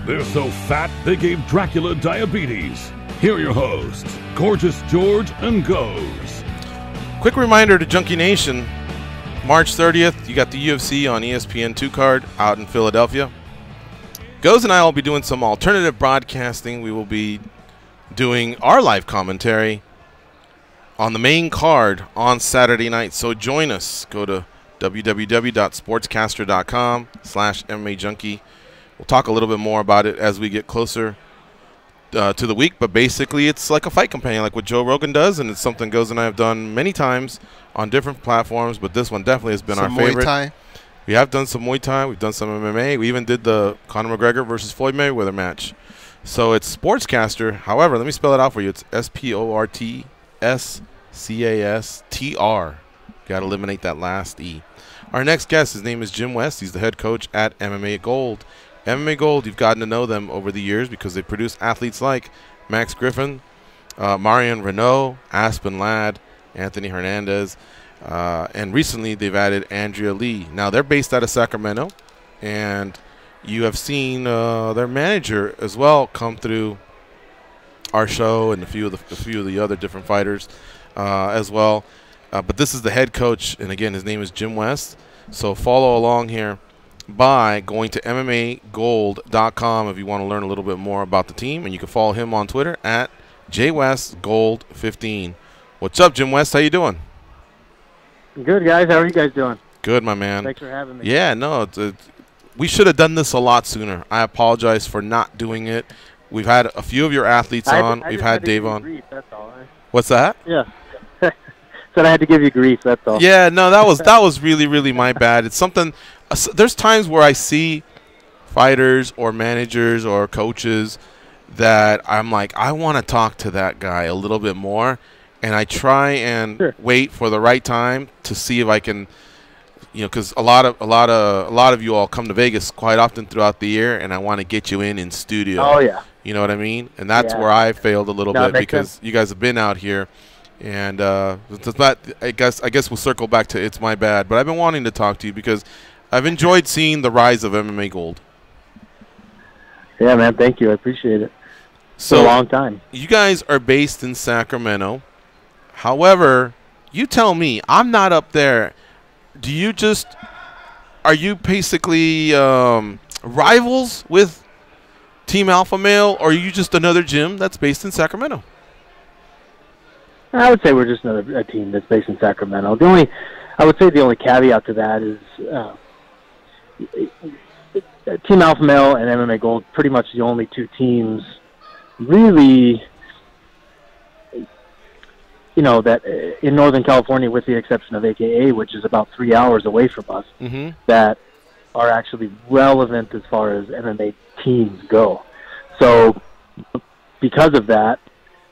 They're so fat they gave Dracula diabetes. Here are your hosts, Gorgeous George and Goes. Quick reminder to Junkie Nation, March 30th, you got the UFC on ESPN2 card out in Philadelphia. Goes and I will be doing some alternative broadcasting. We will be doing our live commentary on the main card on Saturday night. So join us. Go to www.sportscaster.com/MMAjunkie. We'll talk a little bit more about it as we get closer to the week, but basically it's like a fight companion, like what Joe Rogan does, and it's something Goes and I have done many times on different platforms, but this one definitely has been our favorite. Muay Thai. We have done some Muay Thai. We've done some MMA. We even did the Conor McGregor versus Floyd Mayweather match. So it's Sportscaster. However, let me spell it out for you. It's SPORTSCASTR. Got to eliminate that last E. Our next guest, his name is Jim West. He's the head coach at MMA Gold. MMA Gold, you've gotten to know them over the years because they produce athletes like Max Griffin, Marion Renault, Aspen Ladd, Anthony Hernandez, and recently they've added Andrea Lee. Now, they're based out of Sacramento, and you have seen their manager as well come through our show and a few of the other different fighters as well. But this is the head coach, and again, his name is Jim West. So follow along here by going to MMAgold.com if you want to learn a little bit more about the team, and you can follow him on Twitter at JWestGold15. What's up, Jim West? How you doing? Good, guys. How are you guys doing? Good, my man. Thanks for having me. Yeah, no, we should have done this a lot sooner. I apologize for not doing it. We've had a few of your athletes on. We've had Dave on. Grief, that's all. What's that? Yeah. Said I had to give you grief, that's all. Yeah, no, that was really, really my bad. It's something. There's times where I see fighters or managers or coaches that I'm like, I want to talk to that guy a little bit more, and I try and wait for the right time to see if I can, because a lot of you all come to Vegas quite often throughout the year, and I want to get you in studio. Oh yeah. You know what I mean? And that's where I failed a little bit because you guys have been out here. And it's not, I guess we'll circle back to it's my bad. But I've been wanting to talk to you because I've enjoyed seeing the rise of MMA Gold. Yeah, man. Thank you. I appreciate it. So for a long time. You guys are based in Sacramento. However, you tell me, I'm not up there. Are you basically rivals with Team Alpha Male, or are you just another gym that's based in Sacramento? I would say we're just a team that's based in Sacramento. I would say the only caveat to that is Team Alpha Male and MMA Gold, pretty much the only two teams really, that in Northern California, with the exception of AKA, which is about 3 hours away from us, that are actually relevant as far as MMA teams go. So because of that,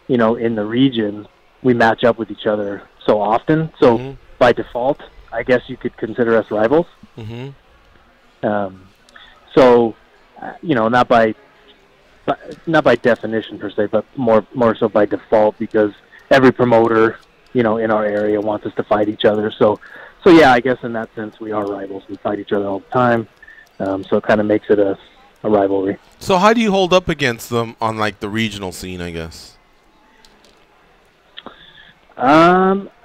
in the region, we match up with each other so often. So by default, I guess you could consider us rivals. So, not by definition per se, but more so by default, because every promoter, in our area wants us to fight each other. So yeah, I guess in that sense we are rivals. We fight each other all the time. So it kind of makes it a rivalry. So how do you hold up against them on like the regional scene, I guess?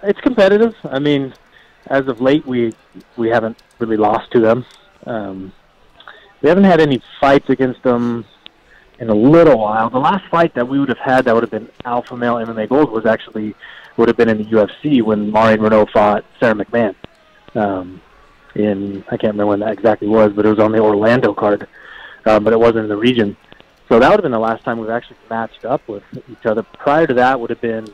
It's competitive. I mean, as of late, we haven't really lost to them. We haven't had any fights against them in a little while. The last fight that we would have had that would have been Alpha Male MMA Gold would have been in the UFC when Marion Renault fought Sarah McMahon. I can't remember when that exactly was, but it was on the Orlando card. But it wasn't in the region. So that would have been the last time we've actually matched up with each other. Prior to that would have been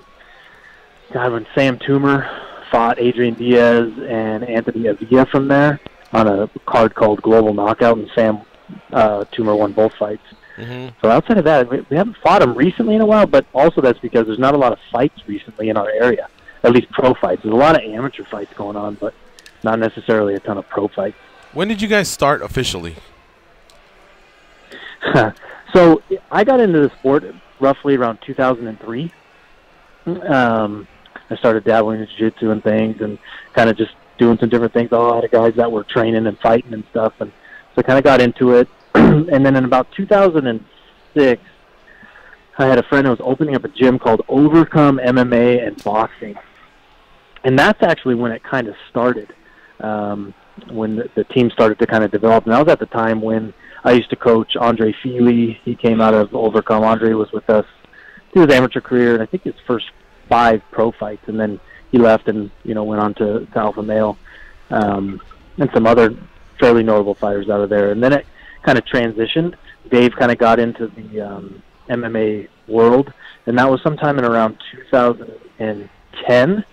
when Sam Toomer fought Adrian Diaz and Anthony Avila from there on a card called Global Knockout, and Sam Toomer won both fights. So outside of that, we haven't fought him recently in a while, but also that's because there's not a lot of fights recently in our area, at least pro fights. There's a lot of amateur fights going on, but not necessarily a ton of pro fights. When did you guys start officially? So I got into the sport roughly around 2003. I started dabbling in jiu-jitsu and things and kind of just doing some different things. A lot of guys that were training and fighting and stuff. And so I kind of got into it. And then in about 2006, I had a friend who was opening up a gym called Overcome MMA and Boxing. And that's actually when it kind of started, when the team started to kind of develop. And that was at the time when I used to coach Andre Feely. He came out of Overcome. Andre was with us through his amateur career, and I think his first 5 pro fights. And then he left and, went on to Alpha Male and some other fairly notable fighters out of there. And then it kind of transitioned. Dave kind of got into the MMA world, and that was sometime in around 2010.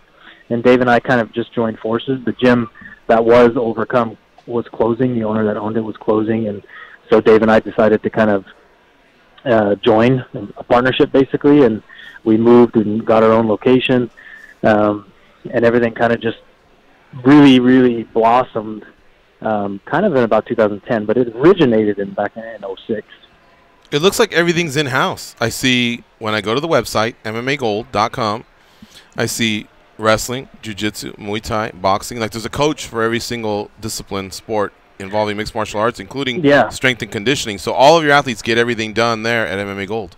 And Dave and I kind of just joined forces. The gym that was Overcome was closing. The owner that owned it was closing, and so Dave and I decided to kind of join a partnership, basically, and we moved and got our own location, and everything kind of just really, really blossomed kind of in about 2010, but it originated back in 2006. It looks like everything's in-house. I see when I go to the website, MMAgold.com, I see wrestling, jiu-jitsu, Muay Thai, boxing. Like, there's a coach for every single discipline, sport involving mixed martial arts, including strength and conditioning. So all of your athletes get everything done there at MMA Gold.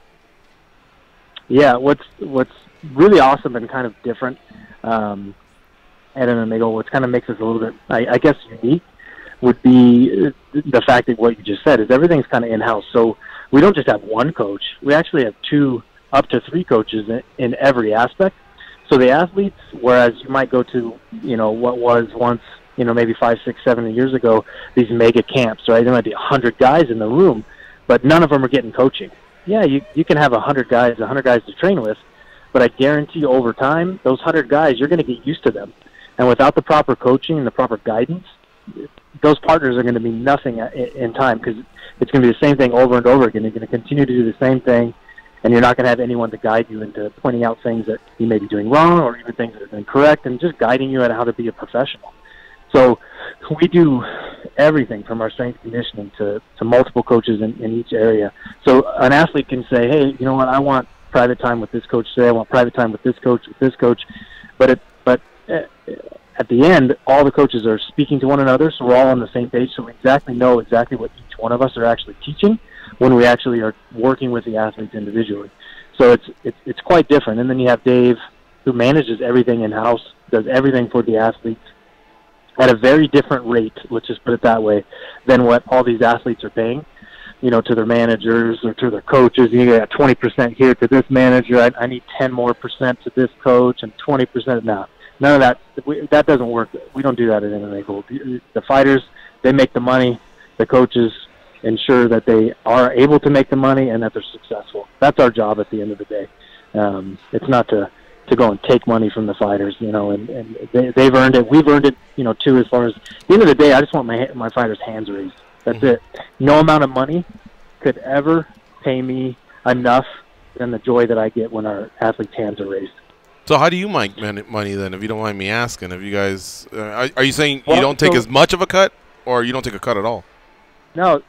Yeah, what's really awesome and kind of different at MMA Gold, which kind of makes us a little bit, I guess, unique, would be the fact that what you just said is everything's kind of in-house. So we don't just have one coach. We actually have 2 up to 3 coaches in every aspect. So the athletes, whereas you might go to, what was once, maybe 5, 6, 7 years ago, these mega camps, right? There might be 100 guys in the room, but none of them are getting coaching. Yeah, you can have 100 guys to train with, but I guarantee you over time, those 100 guys, you're going to get used to them. And without the proper coaching and the proper guidance, those partners are going to be nothing in time, because it's going to be the same thing over and over again. You're going to continue to do the same thing, and you're not going to have anyone to guide you into pointing out things that you may be doing wrong or even things that are incorrect, and just guiding you on how to be a professional. So we do everything from our strength conditioning to multiple coaches in each area. So an athlete can say, hey, you know what, I want private time with this coach today. I want private time with this coach, But at the end, all the coaches are speaking to one another, so we're all on the same page, so we know exactly what each one of us are actually teaching when we actually are working with the athletes individually. So it's quite different. And then you have Dave, who manages everything in-house, does everything for the athletes at a very different rate, let's just put it that way, than what all these athletes are paying, to their managers or to their coaches. You got 20% here to this manager. I need 10% more to this coach, and 20% now. None of that. That doesn't work. We don't do that at MMA Gold. The fighters, they make the money. The coaches ensure that they are able to make the money and that they're successful. That's our job at the end of the day. It's not to go and take money from the fighters, and they've earned it. We've earned it, too, as far as at the end of the day, I just want my fighters' hands raised. That's it. No amount of money could ever pay me enough than the joy that I get when our athletes' hands are raised. So how do you make money then, if you don't mind me asking? If you guys, are you saying you don't take as much of a cut, or you don't take a cut at all? No.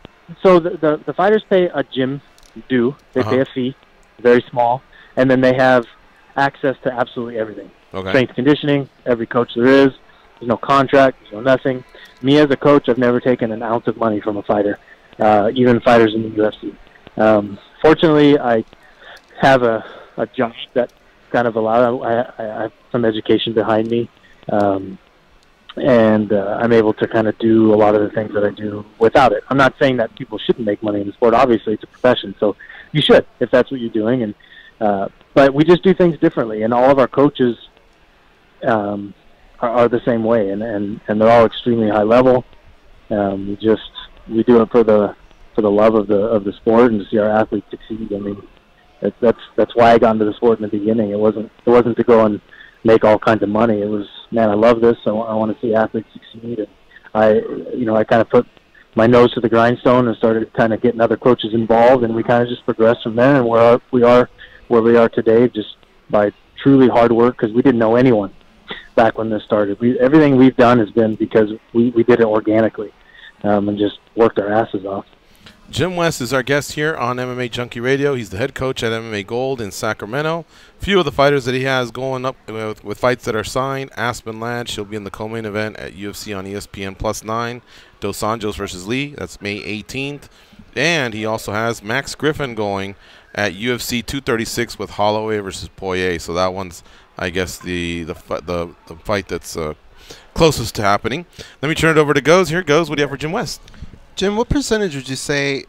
So the fighters pay a gym due. They pay a fee, very small, and then they have access to absolutely everything. Okay. Strength conditioning, every coach there is. There's no contract. There's no nothing. Me as a coach, I've never taken an ounce of money from a fighter, even fighters in the UFC. Fortunately, I have a job that kind of allowed. I have some education behind me, and I'm able to kind of do a lot of the things that I do without it. I'm not saying that people shouldn't make money in the sport. Obviously, it's a profession, so you should if that's what you're doing. And but we just do things differently, and all of our coaches are the same way, and they're all extremely high level. We do it for the love of the sport and to see our athletes succeed. I mean, that's why I got into the sport in the beginning. It wasn't to go and make all kinds of money. It was, man, I love this. I want to see athletes succeed, and I kind of put my nose to the grindstone and started kind of getting other coaches involved, and we kind of just progressed from there. And we are where we are today, just by truly hard work, because we didn't know anyone back when this started. Everything we've done has been because we did it organically, and just worked our asses off. Jim West is our guest here on MMA Junkie Radio. He's the head coach at MMA Gold in Sacramento. A few of the fighters that he has going up with fights that are signed. Aspen Ladd, she'll be in the co-main event at UFC on ESPN +9. Dos Anjos versus Lee, that's May 18th. And he also has Max Griffin going at UFC 236 with Holloway versus Poirier. So that one's, I guess, the fight that's closest to happening. Let me turn it over to Goes. Here goes. What do you have for Jim West? Jim, what percentage would you say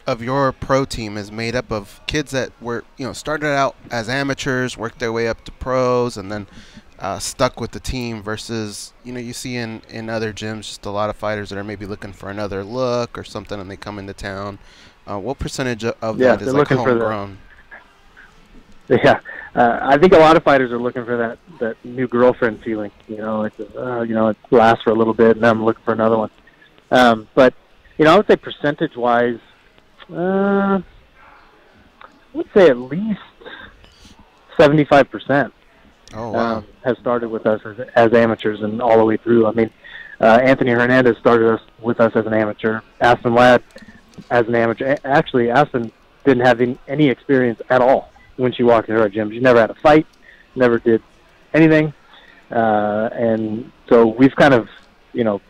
of your pro team is made up of kids that were, started out as amateurs, worked their way up to pros, and then stuck with the team versus, you see in other gyms just a lot of fighters that are maybe looking for another look or something and they come into town. What percentage of that is like homegrown? I think a lot of fighters are looking for that new girlfriend feeling. It lasts for a little bit and then I'm looking for another one. But I would say percentage-wise, I would say at least 75%. Oh, wow. Has started with us as amateurs and all the way through. I mean, Anthony Hernandez started with us as an amateur. Aspen Ladd as an amateur. Actually, Aspen didn't have any experience at all when she walked into our gym. She never had a fight, never did anything. And so we've kind of,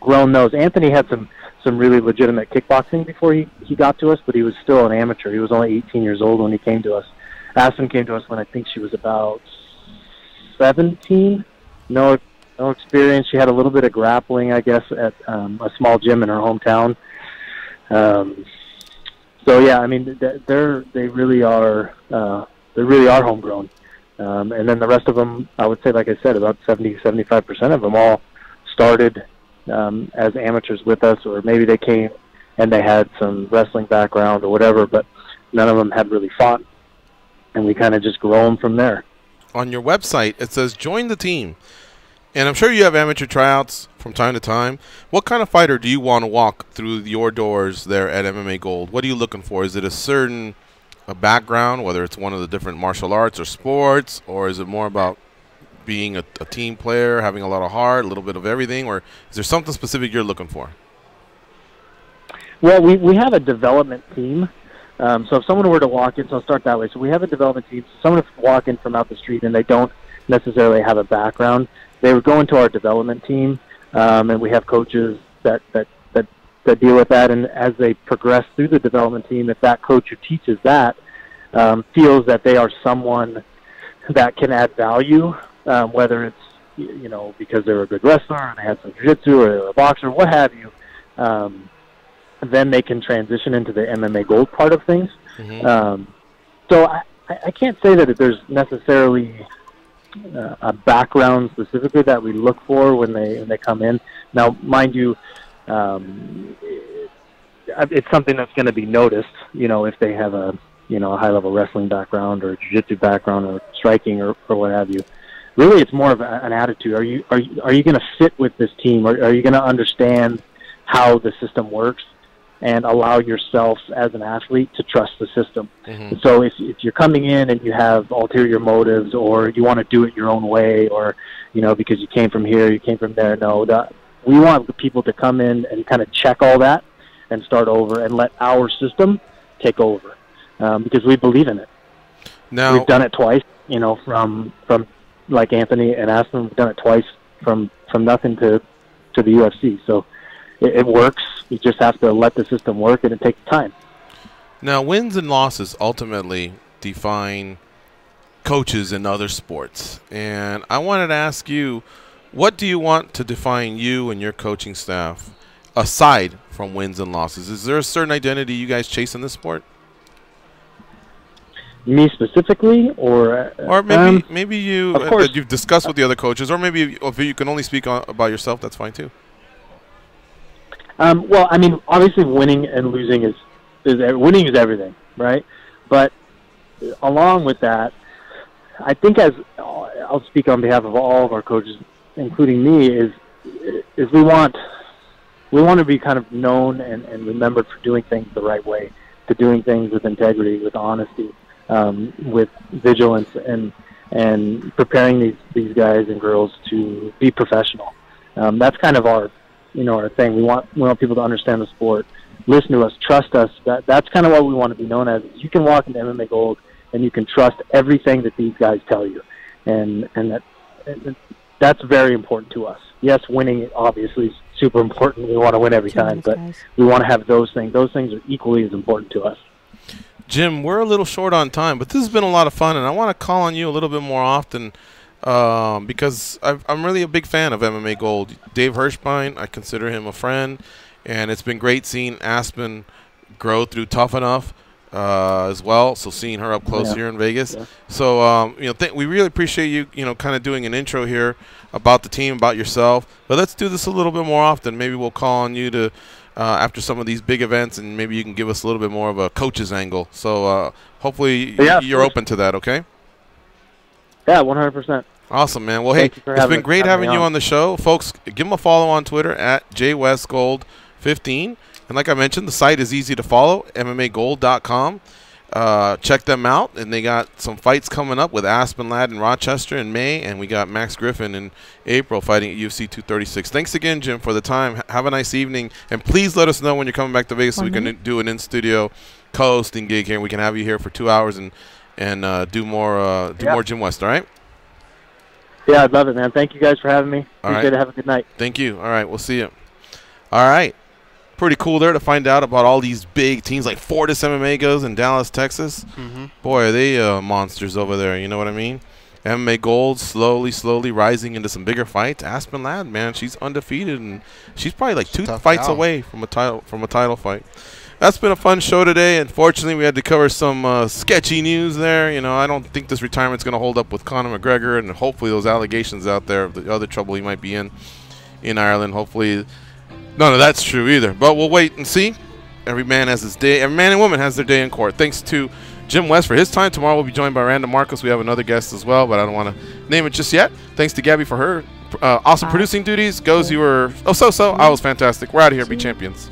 grown those. Anthony had some really legitimate kickboxing before he got to us, but he was still an amateur. He was only 18 years old when he came to us. Aspen came to us when I think she was about 17. No experience. She had a little bit of grappling, I guess, at a small gym in her hometown. So yeah, I mean, they really are homegrown. And then the rest of them, I would say, like I said, about 75% of them all started as amateurs with us, or maybe they came and they had some wrestling background or whatever, but none of them had really fought, and we kind of just grow them from there. On your website, it says join the team, and I'm sure you have amateur tryouts from time to time. What kind of fighter do you want to walk through your doors there at MMA Gold? What are you looking for? Is it a certain background, whether it's one of the different martial arts or sports, or is it more about being a team player, having a lot of heart, a little bit of everything, or is there something specific you're looking for? Well, we have a development team. So if someone were to walk in, so I'll start that way. So we have a development team. So someone would walk in from out the street and they don't necessarily have a background, they would go into our development team, and we have coaches that deal with that. And as they progress through the development team, if that coach who teaches that feels that they are someone that can add value, whether it's because they're a good wrestler and they have some jiu-jitsu or they're a boxer, what have you, then they can transition into the MMA Gold part of things. Mm-hmm. So I can't say that there's necessarily a background specifically that we look for when they come in. Now, mind you, it's something that's going to be noticed, if they have a high-level wrestling background or jiu-jitsu background or striking or what have you. Really, it's more of an attitude. Are you going to fit with this team? Or are you going to understand how the system works and allow yourself as an athlete to trust the system? Mm-hmm. So if you're coming in and you have ulterior motives, or you want to do it your own way, or because you came from here, you came from there, we want the people to come in and kind of check all that and start over and let our system take over, because we believe in it. Now, we've done it twice, from like Anthony and Aspen, we've done it twice from nothing to the UFC. So it works. You just have to let the system work, and it takes time. Now, wins and losses ultimately define coaches in other sports. And I wanted to ask you, what do you want to define you and your coaching staff aside from wins and losses? Is there a certain identity you guys chase in this sport? Me specifically, or maybe you that you've discussed with the other coaches, or maybe if you can only speak about yourself, that's fine too. Well, I mean, obviously, winning and losing is winning is everything, right? But along with that, I think, as I'll speak on behalf of all of our coaches, including me, is we want to be kind of known and remembered for doing things the right way, to doing things with integrity, with honesty, with vigilance, and preparing these guys and girls to be professional. That's kind of our thing. We want people to understand the sport, listen to us, trust us. That's kind of what we want to be known as. You can walk into MMA Gold and you can trust everything that these guys tell you, and that's very important to us. Yes, winning obviously is super important. We want to win every time, but we want to have those things. Those things are equally as important to us. Jim, we're a little short on time, but this has been a lot of fun, and I want to call on you a little bit more often because I'm really a big fan of MMA Gold. Dave Hirschbein, I consider him a friend, and it's been great seeing Aspen grow through Tough Enough as well. So seeing her up close here in Vegas. Yeah. So we really appreciate you, kind of doing an intro here about the team, about yourself. But let's do this a little bit more often. Maybe we'll call on you to. After some of these big events, and maybe you can give us a little bit more of a coach's angle. So hopefully you're open to that, okay? Yeah, 100%. Awesome, man. Well, hey, it's been great having you on the show. Folks, give him a follow on Twitter at jwestgold15. And like I mentioned, the site is easy to follow, MMAgold.com. Check them out, and they got some fights coming up with Aspen Ladd in Rochester in May, and we got Max Griffin in April fighting at UFC 236. Thanks again, Jim, for the time. Have a nice evening, and please let us know when you're coming back to Vegas so we can do an in-studio co-hosting gig here. We can have you here for 2 hours and do more Jim West, all right? Yeah, I'd love it, man. Thank you guys for having me. Appreciate it. Have a good night. Thank you. All right, we'll see you. All right. Pretty cool there to find out about all these big teams like Fortis MMA goes in Dallas, Texas. Boy, are they monsters over there. You know what I mean? MMA Gold slowly rising into some bigger fights. Aspen Ladd, man, she's undefeated, and she's probably like two fights away from a title fight. That's been a fun show today. Unfortunately, we had to cover some sketchy news there. I don't think this retirement's going to hold up with Conor McGregor, and hopefully those allegations out there of the other trouble he might be in Ireland, hopefully none of that's true either, but we'll wait and see. Every man has his day. Every man and woman has their day in court. Thanks to Jim West for his time. Tomorrow we'll be joined by Randa Marcos. We have another guest as well, but I don't want to name it just yet. Thanks to Gabby for her awesome producing duties. Goes, you were so. I was fantastic. We're out of here. Be champions.